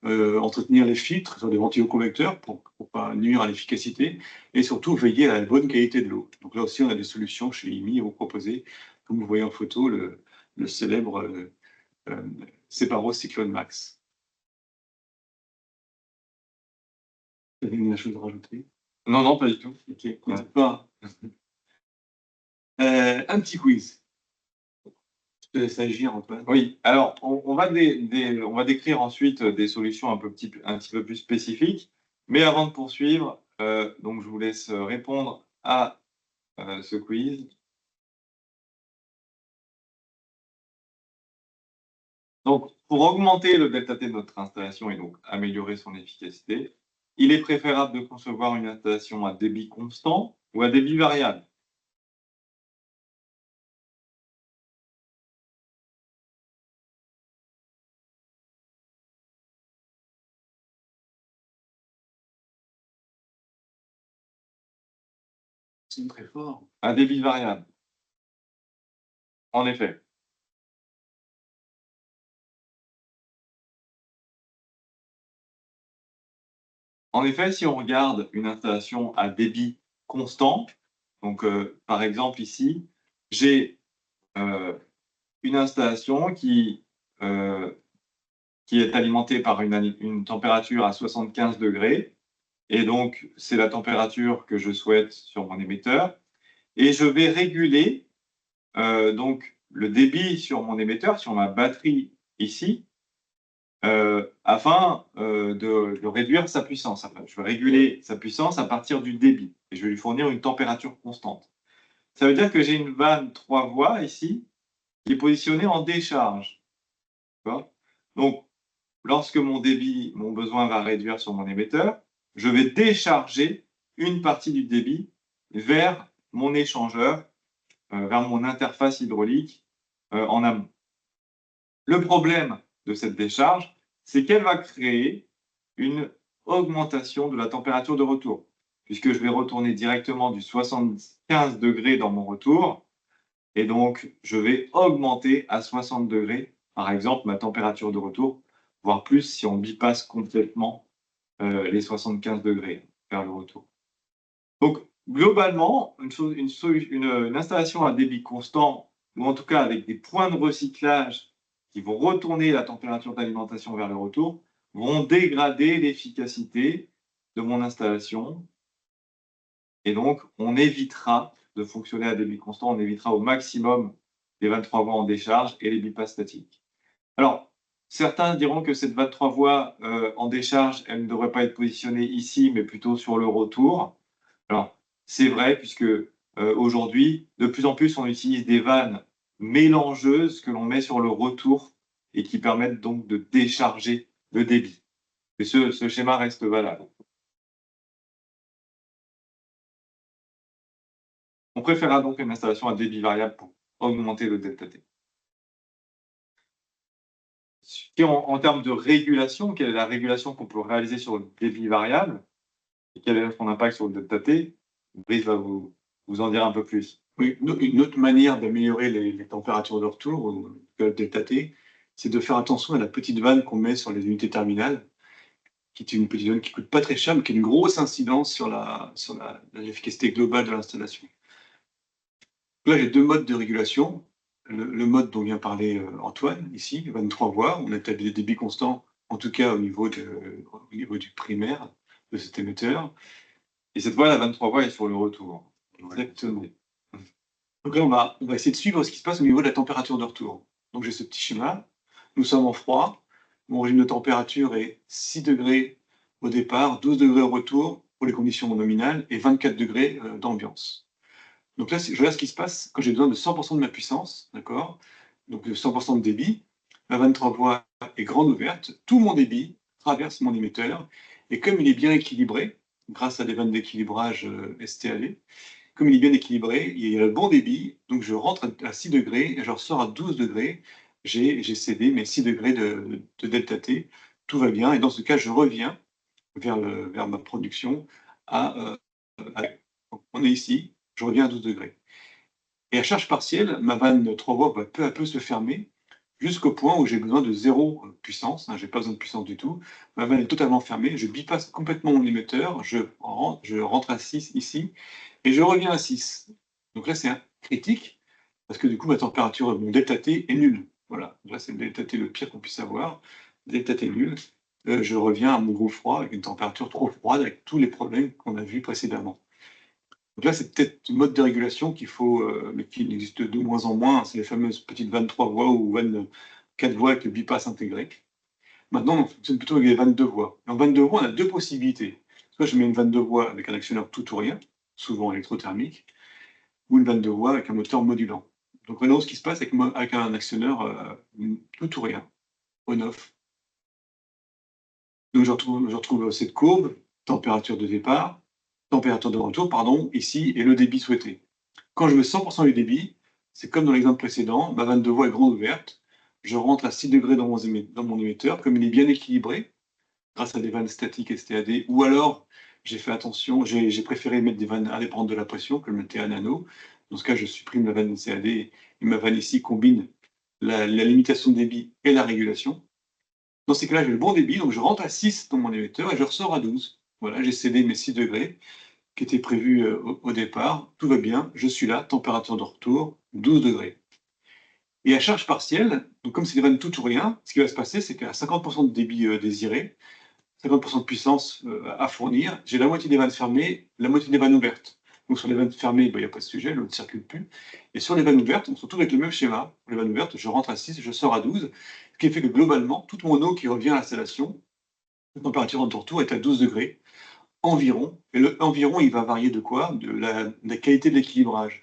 B: entretenir les filtres sur des ventiloconvecteurs pour ne pas nuire à l'efficacité, et surtout veiller à la bonne qualité de l'eau. Donc là aussi, on a des solutions chez IMI à vous proposer, comme vous voyez en photo, le célèbre Separo Cyclone Max. Vous avez une chose à rajouter?
A: Non, non, pas du tout.
B: Ok, n'hésite pas. Un petit quiz. Je te laisse agir, Antoine.
A: Oui, alors on va décrire ensuite des solutions un petit peu plus spécifiques, mais avant de poursuivre, donc je vous laisse répondre à ce quiz. Donc, pour augmenter le delta-T de notre installation et donc améliorer son efficacité, il est préférable de concevoir une installation à débit constant ou à débit variable.
B: C'est très fort.
A: À débit variable. En effet. En effet, si on regarde une installation à débit constant, donc par exemple ici, j'ai une installation qui est alimentée par une température à 75 degrés, et donc c'est la température que je souhaite sur mon émetteur, et je vais réguler donc le débit sur mon émetteur, sur ma batterie ici, afin de réduire sa puissance. Enfin, je vais réguler sa puissance à partir du débit et je vais lui fournir une température constante. Ça veut dire que j'ai une vanne 3 voies ici qui est positionnée en décharge. Donc, lorsque mon besoin va réduire sur mon émetteur, je vais décharger une partie du débit vers mon échangeur, vers mon interface hydraulique en amont. Le problème de cette décharge, c'est qu'elle va créer une augmentation de la température de retour, puisque je vais retourner directement du 75 degrés dans mon retour, et donc je vais augmenter à 60 degrés, par exemple, ma température de retour, voire plus si on bypasse complètement les 75 degrés vers le retour. Donc, globalement, une installation à débit constant, ou en tout cas avec des points de recyclage qui vont retourner la température d'alimentation vers le retour, vont dégrader l'efficacité de mon installation. Et donc, on évitera de fonctionner à débit constant, on évitera au maximum les 23 voies en décharge et les bypass statiques. Alors, certains diront que cette 23 voies en décharge, elle ne devrait pas être positionnée ici, mais plutôt sur le retour. Alors, c'est vrai, puisque aujourd'hui, de plus en plus, on utilise des vannes mélangeuses que l'on met sur le retour et qui permettent donc de décharger le débit. Et ce schéma reste valable. On préférera donc une installation à débit variable pour augmenter le delta-T. En termes de régulation, quelle est la régulation qu'on peut réaliser sur le débit variable et quel est son impact sur le delta-T? Brice va vous en dire un peu plus.
B: Oui, une autre manière d'améliorer les températures de retour, ou le delta-T, c'est de faire attention à la petite vanne qu'on met sur les unités terminales, qui est une petite vanne qui ne coûte pas très cher, mais qui a une grosse incidence sur l'efficacité globale de l'installation. Là, j'ai deux modes de régulation. Le mode dont vient parler Antoine, ici, 23 voies, on établit des débits constants, en tout cas au niveau du primaire de cet émetteur.
A: Et cette voie, la 23 voies, est sur le retour.
B: Exactement. Donc là, on va essayer de suivre ce qui se passe au niveau de la température de retour. Donc j'ai ce petit schéma. Nous sommes en froid. Mon régime de température est 6 degrés au départ, 12 degrés au retour pour les conditions nominales et 24 degrés d'ambiance. Donc là, je regarde ce qui se passe quand j'ai besoin de 100% de ma puissance, d'accord? Donc 100% de débit. La 23 voies est grande ouverte. Tout mon débit traverse mon émetteur. Et comme il est bien équilibré, grâce à des vannes d'équilibrage STAV, comme il est bien équilibré, il y a le bon débit, donc je rentre à 6 degrés et je ressors à 12 degrés. J'ai cédé mes 6 degrés de delta T, tout va bien. Et dans ce cas, je reviens vers ma production on est ici, je reviens à 12 degrés. Et à charge partielle, ma vanne 3 voies va peu à peu se fermer jusqu'au point où j'ai besoin de 0 puissance, hein, j'ai pas besoin de puissance du tout. Ma vanne est totalement fermée, je bypasse complètement mon émetteur, je rentre à 6 ici et je reviens à 6. Donc là, c'est critique parce que du coup, ma température, mon delta T est nul. Voilà, là, c'est le delta T le pire qu'on puisse avoir. Delta T nul. Je reviens à mon gros froid avec une température trop froide avec tous les problèmes qu'on a vus précédemment. Donc là, c'est peut-être un mode de régulation qu'il faut, mais qui existe de moins en moins. C'est les fameuses petites vannes 3 voies ou vannes 4 voies avec le bypass intégré. Maintenant, on fonctionne plutôt avec des vannes 2 voies. Et en vanne 2 voies, on a deux possibilités. Soit je mets une vanne 2 voies avec un actionneur tout ou rien, souvent électrothermique, ou une vanne 2 voies avec un moteur modulant. Donc maintenant, ce qui se passe avec un actionneur tout ou rien, on-off. Donc je retrouve cette courbe, température de départ, température de retour, pardon, ici, et le débit souhaité. Quand je mets 100% du débit, c'est comme dans l'exemple précédent, ma vanne de voie est grande ouverte, je rentre à 6 degrés dans mon émetteur, comme il est bien équilibré, grâce à des vannes statiques STAD, ou alors j'ai fait attention, j'ai préféré mettre des vannes indépendantes de la pression, comme le TA nano. Dans ce cas, je supprime la vanne CAD et ma vanne ici combine la limitation de débit et la régulation. Dans ces cas-là, j'ai le bon débit, donc je rentre à 6 dans mon émetteur et je ressors à 12. Voilà, j'ai cédé mes 6 degrés qui étaient prévus au départ. Tout va bien, je suis là, température de retour, 12 degrés. Et à charge partielle, donc comme c'est des vannes tout ou rien, ce qui va se passer, c'est qu'à 50% de débit désiré, 50% de puissance à fournir, j'ai la moitié des vannes fermées, la moitié des vannes ouvertes. Donc sur les vannes fermées, il n'y a pas de sujet, l'eau ne circule plus. Et sur les vannes ouvertes, on se retrouve avec le même schéma. Pour les vannes ouvertes, je rentre à 6, je sors à 12, ce qui fait que globalement, toute mon eau qui revient à l'installation, la température de retour est à 12 degrés environ. Et le environ, il va varier de quoi? De la qualité de l'équilibrage.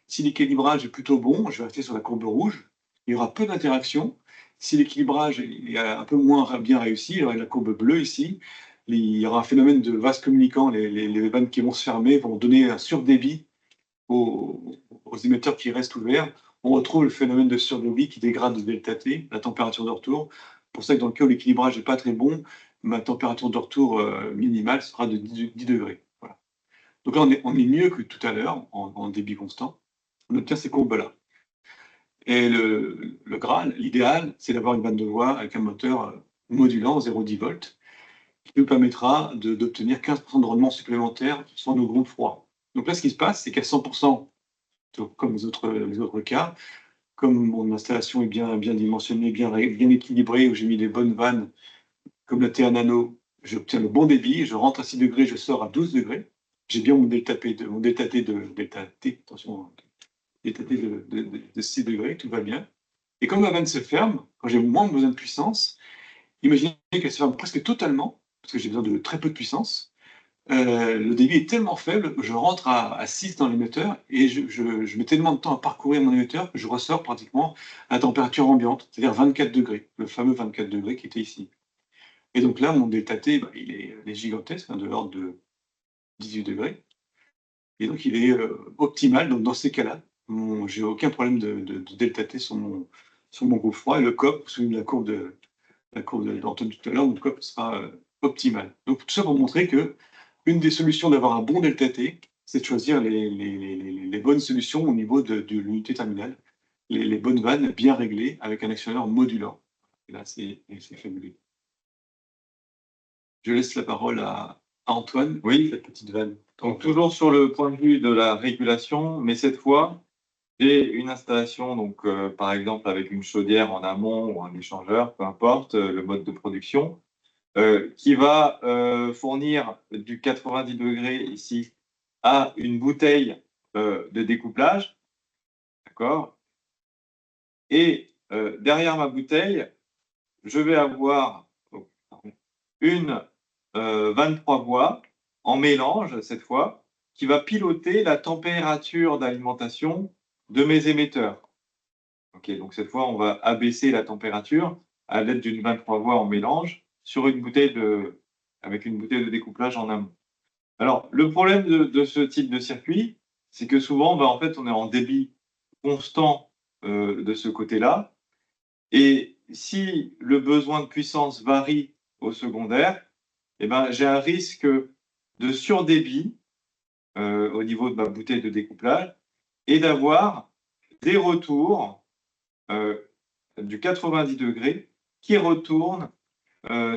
B: Si l'équilibrage est plutôt bon, je vais rester sur la courbe rouge, il y aura peu d'interactions. Si l'équilibrage est un peu moins bien réussi, il y aura la courbe bleue ici, il y aura un phénomène de vase communicant, les vannes qui vont se fermer vont donner un surdébit aux émetteurs qui restent ouverts. On retrouve le phénomène de surdébit qui dégrade le delta T, la température de retour. Pour ça que dans le cas où l'équilibrage n'est pas très bon, ma température de retour minimale sera de 10 degrés. Voilà. Donc là, on est mieux que tout à l'heure en débit constant. On obtient ces courbes-là. Et le Graal, l'idéal, c'est d'avoir une vanne de voie avec un moteur modulant 0,10 volts qui nous permettra d'obtenir 15% de rendement supplémentaire sur nos groupes froids. Donc là, ce qui se passe, c'est qu'à 100%, comme les autres cas, comme mon installation est bien dimensionnée, bien équilibrée, où j'ai mis les bonnes vannes, comme la TA nano, j'obtiens le bon débit, je rentre à 6 degrés, je sors à 12 degrés. J'ai bien mon delta T de 6 degrés, tout va bien. Et comme ma vanne se ferme, quand j'ai moins besoin de puissance, imaginez qu'elle se ferme presque totalement, parce que j'ai besoin de très peu de puissance. Le débit est tellement faible, je rentre à 6 dans l'émetteur et je mets tellement de temps à parcourir mon émetteur que je ressors pratiquement à la température ambiante, c'est-à-dire 24 degrés, le fameux 24 degrés qui était ici. Et donc là, mon delta T, il est gigantesque, hein, de l'ordre de 18 degrés. Et donc, il est optimal. Donc, dans ces cas-là, j'ai aucun problème de delta T sur mon groupe froid. Et le COP, vous vous souvenez de la courbe d'Antoine tout à l'heure, mon COP sera optimal. Donc, tout ça pour montrer que une des solutions d'avoir un bon delta T, c'est de choisir les bonnes solutions au niveau de l'unité terminale, les bonnes vannes bien réglées avec un actionneur modulant. Et là, c'est fabuleux. Je laisse la parole à Antoine.
A: Oui.
B: Cette petite vanne.
A: Donc, toujours sur le point de vue de la régulation, mais cette fois, j'ai une installation, donc par exemple avec une chaudière en amont ou un échangeur, peu importe le mode de production, qui va fournir du 90 degrés ici à une bouteille de découplage, d'accord? Et derrière ma bouteille, je vais avoir une 23 voies en mélange cette fois, qui va piloter la température d'alimentation de mes émetteurs. Ok, donc cette fois, on va abaisser la température à l'aide d'une 23 voies en mélange sur une bouteille avec une bouteille de découplage en amont. Alors, le problème de ce type de circuit, c'est que souvent, en fait, on est en débit constant de ce côté-là. Et si le besoin de puissance varie au secondaire, eh ben, j'ai un risque de surdébit au niveau de ma bouteille de découplage et d'avoir des retours du 90 degrés qui retournent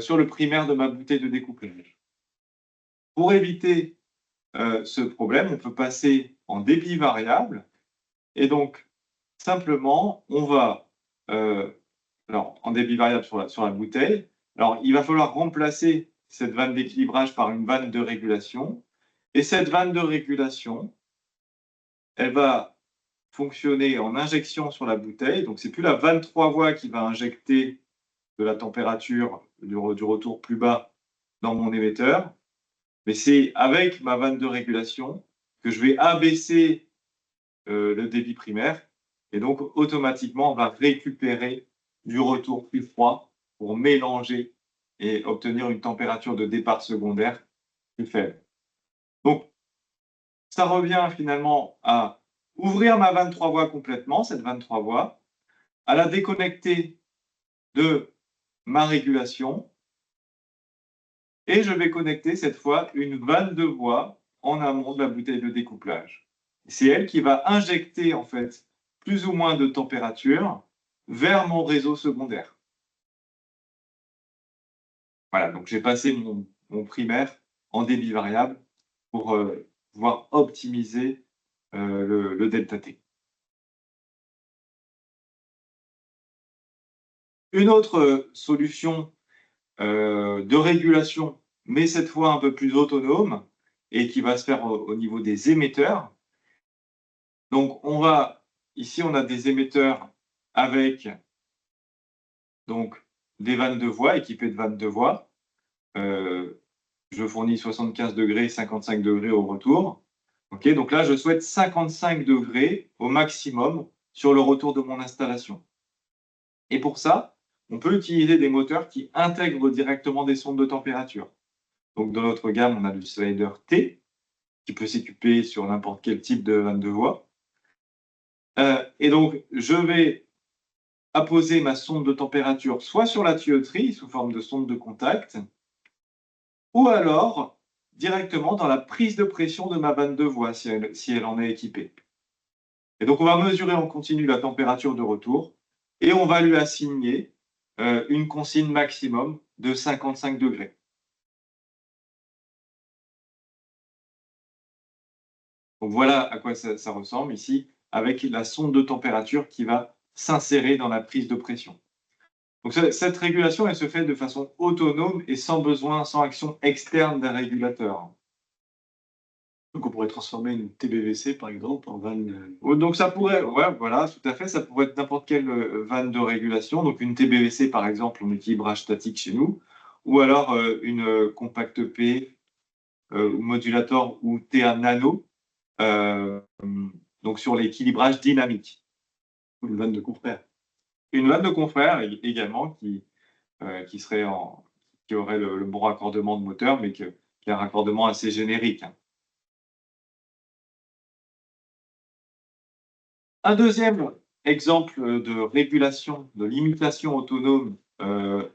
A: sur le primaire de ma bouteille de découplage. Pour éviter ce problème, on peut passer en débit variable et donc simplement on va alors en débit variable sur la bouteille. Alors il va falloir remplacer cette vanne d'équilibrage par une vanne de régulation et cette vanne de régulation, elle va fonctionner en injection sur la bouteille. Donc c'est plus la vanne 3 voies qui va injecter de la température du retour plus bas dans mon émetteur, mais c'est avec ma vanne de régulation que je vais abaisser le débit primaire et donc automatiquement on va récupérer du retour plus froid pour mélanger et obtenir une température de départ secondaire plus faible. Donc ça revient finalement à ouvrir ma vanne 3 voies complètement, cette vanne 3 voies, à la déconnecter de ma régulation et je vais connecter cette fois une vanne de voie en amont de la bouteille de découplage. C'est elle qui va injecter en fait plus ou moins de température vers mon réseau secondaire. Voilà, donc j'ai passé mon primaire en débit variable pour pouvoir optimiser le delta T. Une autre solution de régulation, mais cette fois un peu plus autonome et qui va se faire au niveau des émetteurs. Donc ici on a des émetteurs avec donc des vannes de voie, équipées de vannes de voie. Je fournis 75 degrés, 55 degrés au retour. Okay, donc là, je souhaite 55 degrés au maximum sur le retour de mon installation. Et pour ça, on peut utiliser des moteurs qui intègrent directement des sondes de température. Donc dans notre gamme, on a le slider T, qui peut s'équiper sur n'importe quel type de vanne de voie. Et donc, je vais apposer ma sonde de température soit sur la tuyauterie, sous forme de sonde de contact, ou alors directement dans la prise de pression de ma vanne de voie, si elle en est équipée. Et donc, on va mesurer en continu la température de retour et on va lui assigner une consigne maximum de 55 degrés. Donc, voilà à quoi ça ressemble ici, avec la sonde de température qui va s'insérer dans la prise de pression. Donc, cette régulation, elle se fait de façon autonome et sans action externe d'un régulateur.
B: Donc on pourrait transformer une TBVC, par exemple, en vanne.
A: Donc ça pourrait, ouais, voilà, tout à fait, ça pourrait être n'importe quelle vanne de régulation. Donc une TBVC, par exemple, en équilibrage statique chez nous, ou alors une Compact P ou modulator ou TA Nano, donc sur l'équilibrage dynamique.
B: Une vanne de confrère.
A: Une vanne de confrère également qui aurait le bon raccordement de moteur, mais qui est un raccordement assez générique. Un deuxième exemple de régulation, de limitation autonome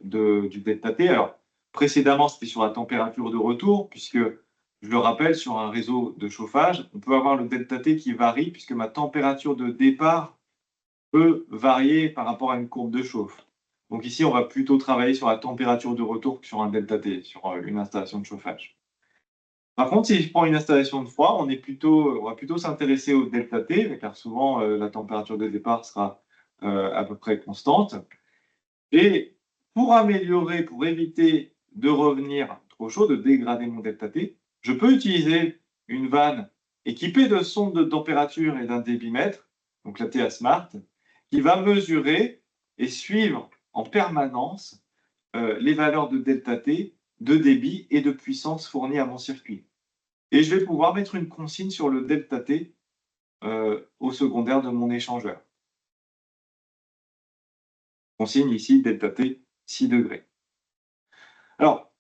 A: du delta T. Alors, précédemment, c'était sur la température de retour, puisque, je le rappelle, sur un réseau de chauffage, on peut avoir le delta T qui varie, puisque ma température de départ peut varier par rapport à une courbe de chauffe. Donc ici, on va plutôt travailler sur la température de retour que sur un delta T, sur une installation de chauffage. Par contre, si je prends une installation de froid, on va plutôt s'intéresser au delta T, car souvent la température de départ sera à peu près constante. Et pour améliorer, pour éviter de revenir trop chaud, de dégrader mon delta T, je peux utiliser une vanne équipée de sondes de température et d'un débitmètre, donc la TA Smart, qui va mesurer et suivre en permanence les valeurs de delta T, de débit et de puissance fournies à mon circuit. Et je vais pouvoir mettre une consigne sur le delta T au secondaire de mon échangeur. Consigne ici delta T 6 degrés. Alors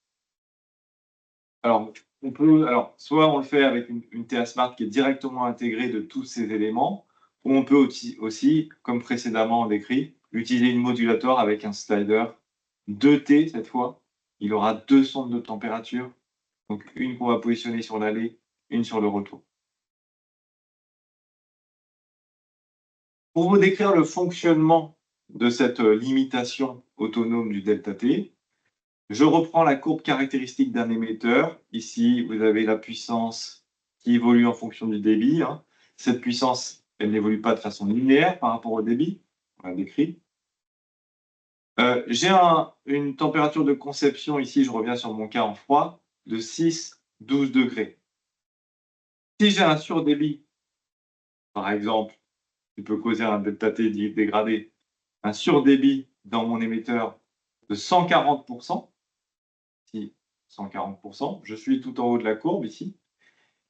A: on peut, alors, soit on le fait avec une TA Smart qui est directement intégrée de tous ces éléments, ou on peut aussi, comme précédemment décrit, utiliser une modulator avec un slider 2T cette fois. Il aura 2 sondes de température, donc une qu'on va positionner sur l'aller, une sur le retour. Pour vous décrire le fonctionnement de cette limitation autonome du delta T, je reprends la courbe caractéristique d'un émetteur. Ici, vous avez la puissance qui évolue en fonction du débit. Cette puissance, elle n'évolue pas de façon linéaire par rapport au débit. On l'a décrit. J'ai une température de conception, ici, je reviens sur mon cas en froid, de 6-12 degrés. Si j'ai un surdébit, par exemple, qui peut causer un delta T dégradé, un surdébit dans mon émetteur de 140%, 140%, je suis tout en haut de la courbe ici,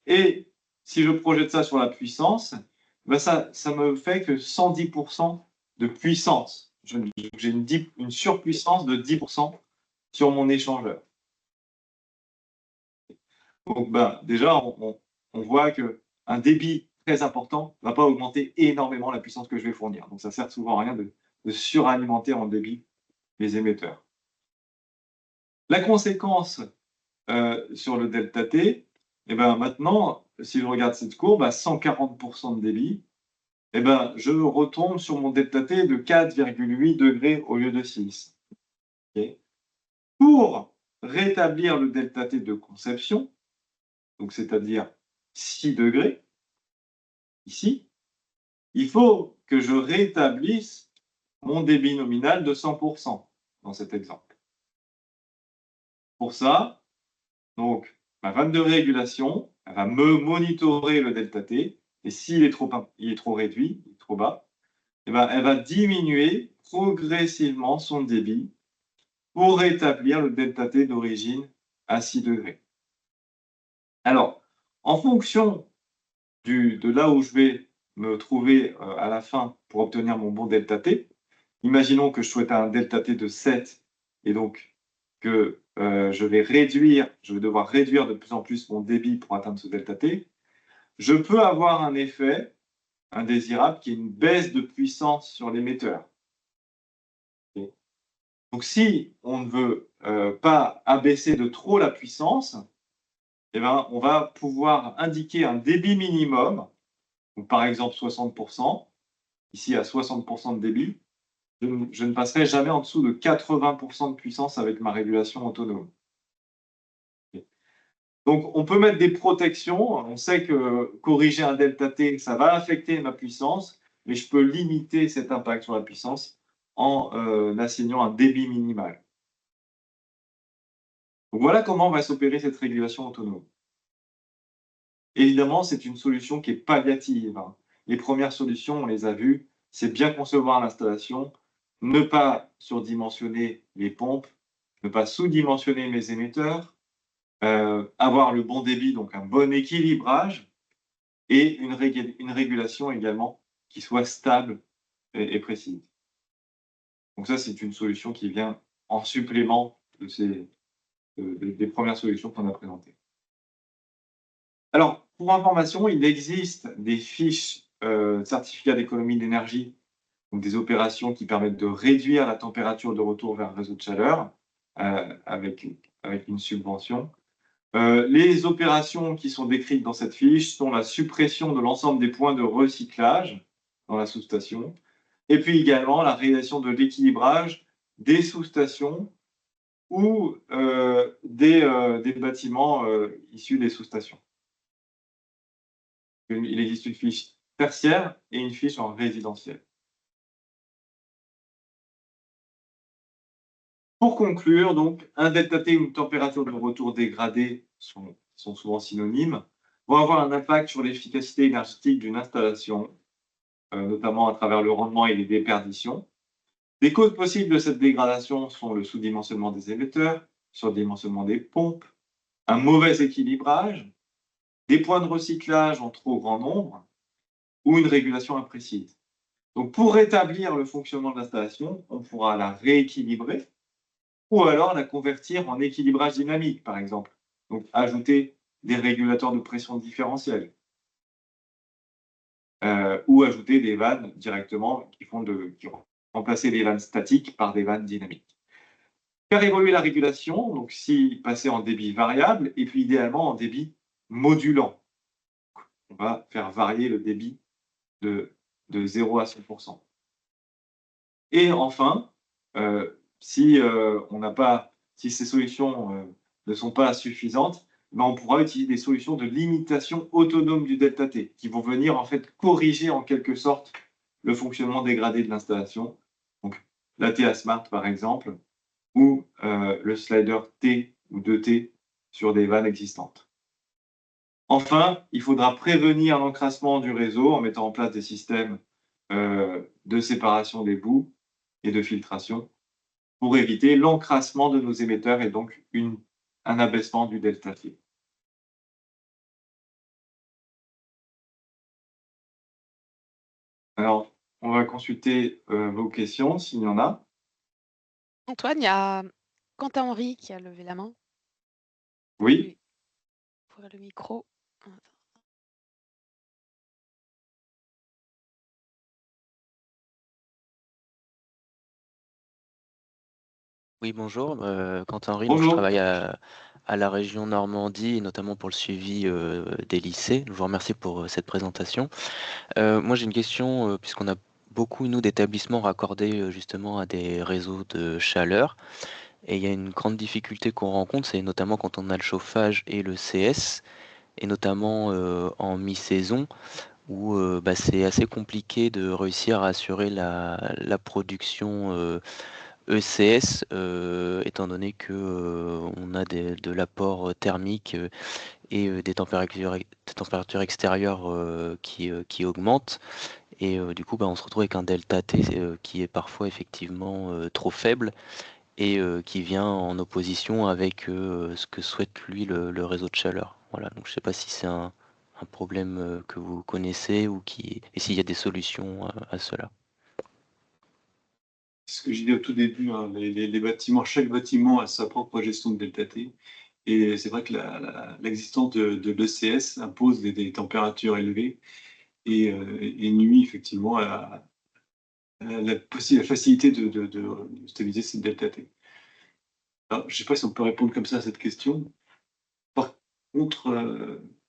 A: et si je projette ça sur la puissance, ben ça me fait que 110% de puissance. J'ai une surpuissance de 10% sur mon échangeur. Donc ben, déjà, on voit qu'un débit très important ne va pas augmenter énormément la puissance que je vais fournir. Donc ça sert souvent à rien de suralimenter en débit les émetteurs. La conséquence sur le delta T, et ben maintenant, si je regarde cette courbe à 140% de débit, et ben je retombe sur mon delta T de 4,8 degrés au lieu de 6. Okay. Pour rétablir le delta T de conception, donc c'est-à-dire 6 degrés, ici, il faut que je rétablisse mon débit nominal de 100% dans cet exemple. Pour ça, donc, ma vanne de régulation, elle va me monitorer le delta T, et s'il est trop réduit, il est trop bas, et ben, elle va diminuer progressivement son débit pour rétablir le delta T d'origine à 6 degrés. Alors, en fonction de là où je vais me trouver à la fin pour obtenir mon bon delta T, imaginons que je souhaite un delta T de 7, et donc que je vais devoir réduire de plus en plus mon débit pour atteindre ce delta T, je peux avoir un effet indésirable qui est une baisse de puissance sur l'émetteur. Okay. Donc si on ne veut pas abaisser de trop la puissance, eh ben, on va pouvoir indiquer un débit minimum, donc par exemple 60%, ici à 60% de débit, je ne passerai jamais en dessous de 80% de puissance avec ma régulation autonome. Donc, on peut mettre des protections. On sait que corriger un delta T, ça va affecter ma puissance, mais je peux limiter cet impact sur la puissance en assignant un débit minimal. Donc, voilà comment va s'opérer cette régulation autonome. Évidemment, c'est une solution qui est palliative. Les premières solutions, on les a vues, c'est bien concevoir l'installation, ne pas surdimensionner les pompes, ne pas sous-dimensionner mes émetteurs, avoir le bon débit, donc un bon équilibrage, et une régulation également qui soit stable et précise. Donc ça, c'est une solution qui vient en supplément des premières solutions qu'on a présentées. Alors, pour information, il existe des fiches certificats d'économie d'énergie, donc des opérations qui permettent de réduire la température de retour vers le réseau de chaleur avec une subvention. Les opérations qui sont décrites dans cette fiche sont la suppression de l'ensemble des points de recyclage dans la sous-station, et puis également la réalisation de l'équilibrage des sous-stations ou des bâtiments issus des sous-stations. Il existe une fiche tertiaire et une fiche en résidentiel. Pour conclure, donc, un delta T ou une température de retour dégradée sont souvent synonymes, vont avoir un impact sur l'efficacité énergétique d'une installation, notamment à travers le rendement et les déperditions. Les causes possibles de cette dégradation sont le sous-dimensionnement des émetteurs, surdimensionnement des pompes, un mauvais équilibrage, des points de recyclage en trop grand nombre ou une régulation imprécise. Donc, pour rétablir le fonctionnement de l'installation, on pourra la rééquilibrer ou alors la convertir en équilibrage dynamique, par exemple. Donc, ajouter des régulateurs de pression différentielle. Ou ajouter des vannes directement qui vont remplacer les vannes statiques par des vannes dynamiques. Faire évoluer la régulation, donc si passer en débit variable et puis idéalement en débit modulant. On va faire varier le débit de 0 à 100%. Et enfin, si ces solutions ne sont pas suffisantes, ben on pourra utiliser des solutions de limitation autonome du delta T, qui vont venir en fait corriger en quelque sorte le fonctionnement dégradé de l'installation. Donc l'ATA Smart par exemple, ou le slider T ou 2T sur des vannes existantes. Enfin, il faudra prévenir l'encrassement du réseau en mettant en place des systèmes de séparation des bouts et de filtration pour éviter l'encrassement de nos émetteurs et donc un abaissement du delta T. Alors, on va consulter vos questions s'il y en a.
C: Antoine, il y a Quentin Henry qui a levé la main.
A: Oui.
C: Pour le micro.
D: Oui, bonjour, Quentin Henry, donc je
A: Bonjour.
D: travaille à la région Normandie, et notamment pour le suivi des lycées. Je vous remercie pour cette présentation. Moi, j'ai une question, puisqu'on a beaucoup, nous, d'établissements raccordés justement à des réseaux de chaleur. Et il y a une grande difficulté qu'on rencontre, c'est notamment quand on a le chauffage et le CS, et notamment en mi-saison, où c'est assez compliqué de réussir à assurer la production ECS, étant donné que on a de l'apport thermique et des températures extérieures qui augmentent. Et du coup, on se retrouve avec un delta T qui est parfois effectivement trop faible et qui vient en opposition avec ce que souhaite lui le réseau de chaleur. Voilà, donc je ne sais pas si c'est un problème que vous connaissez et s'il y a des solutions à cela.
B: Ce que j'ai dit au tout début, hein, les bâtiments, chaque bâtiment a sa propre gestion de delta T. Et c'est vrai que l'existence de l'ECS impose des températures élevées et nuit effectivement à la facilité de stabiliser cette delta T. Alors, je ne sais pas si on peut répondre comme ça à cette question. Par contre,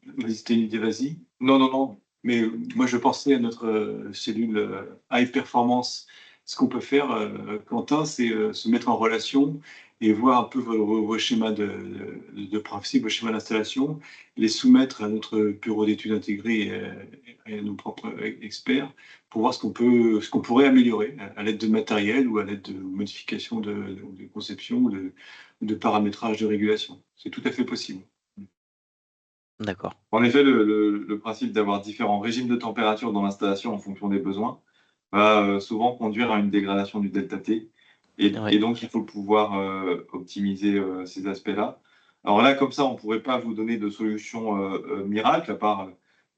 B: vas-y, c'était une idée, vas-y. Non. Mais moi, je pensais à notre cellule high performance. Ce qu'on peut faire, Quentin, c'est se mettre en relation et voir un peu vos schémas de principe, vos schémas d'installation, les soumettre à notre bureau d'études intégré et à nos propres experts pour voir ce qu'on pourrait améliorer à l'aide de matériel ou à l'aide de modifications de conception ou de paramétrage de régulation. C'est tout à fait possible.
D: D'accord.
A: En effet, le principe d'avoir différents régimes de température dans l'installation en fonction des besoins va souvent conduire à une dégradation du delta T. Et donc, il faut pouvoir optimiser ces aspects-là. Alors là, comme ça, on ne pourrait pas vous donner de solution miracle, à part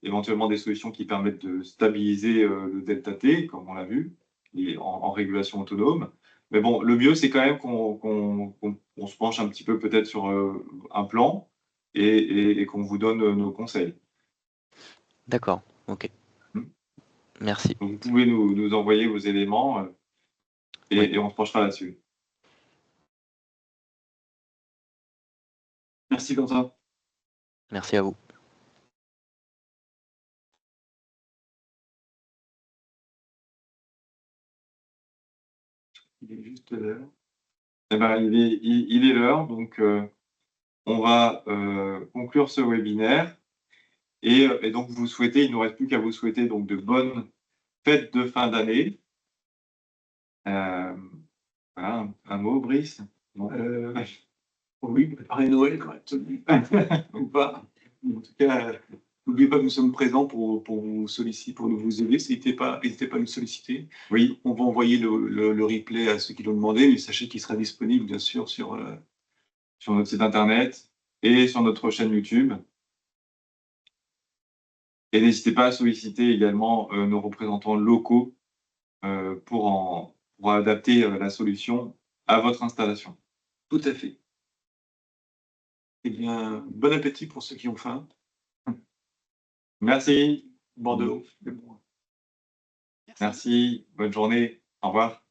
A: éventuellement des solutions qui permettent de stabiliser le delta T, comme on l'a vu, et en régulation autonome. Mais bon, le mieux, c'est quand même qu'on se penche un petit peu peut-être sur un plan et qu'on vous donne nos conseils.
D: D'accord, ok. Merci.
A: Donc, vous pouvez nous envoyer vos éléments et on se penchera là-dessus. Merci, Quentin.
D: Merci à vous.
B: Il est juste l'heure.
A: Eh ben, il est l'heure, donc on va conclure ce webinaire. Et donc, il ne nous reste plus qu'à vous souhaiter donc, de bonnes fêtes de fin d'année. Voilà, un mot, Brice?
B: Oui, préparer Noël correctement. Ou pas. En tout cas, n'oubliez pas que nous sommes présents pour vous solliciter, pour vous aider. N'hésitez pas à nous solliciter.
A: Oui.
B: On va envoyer le replay à ceux qui l'ont demandé, mais sachez qu'il sera disponible, bien sûr, sur
A: notre site internet et sur notre chaîne YouTube. Et n'hésitez pas à solliciter également nos représentants locaux pour adapter la solution à votre installation.
B: Tout à fait. Eh bien, bon appétit pour ceux qui ont faim.
A: Merci.
B: Bordeaux.
A: Merci. Bonne journée. Au revoir.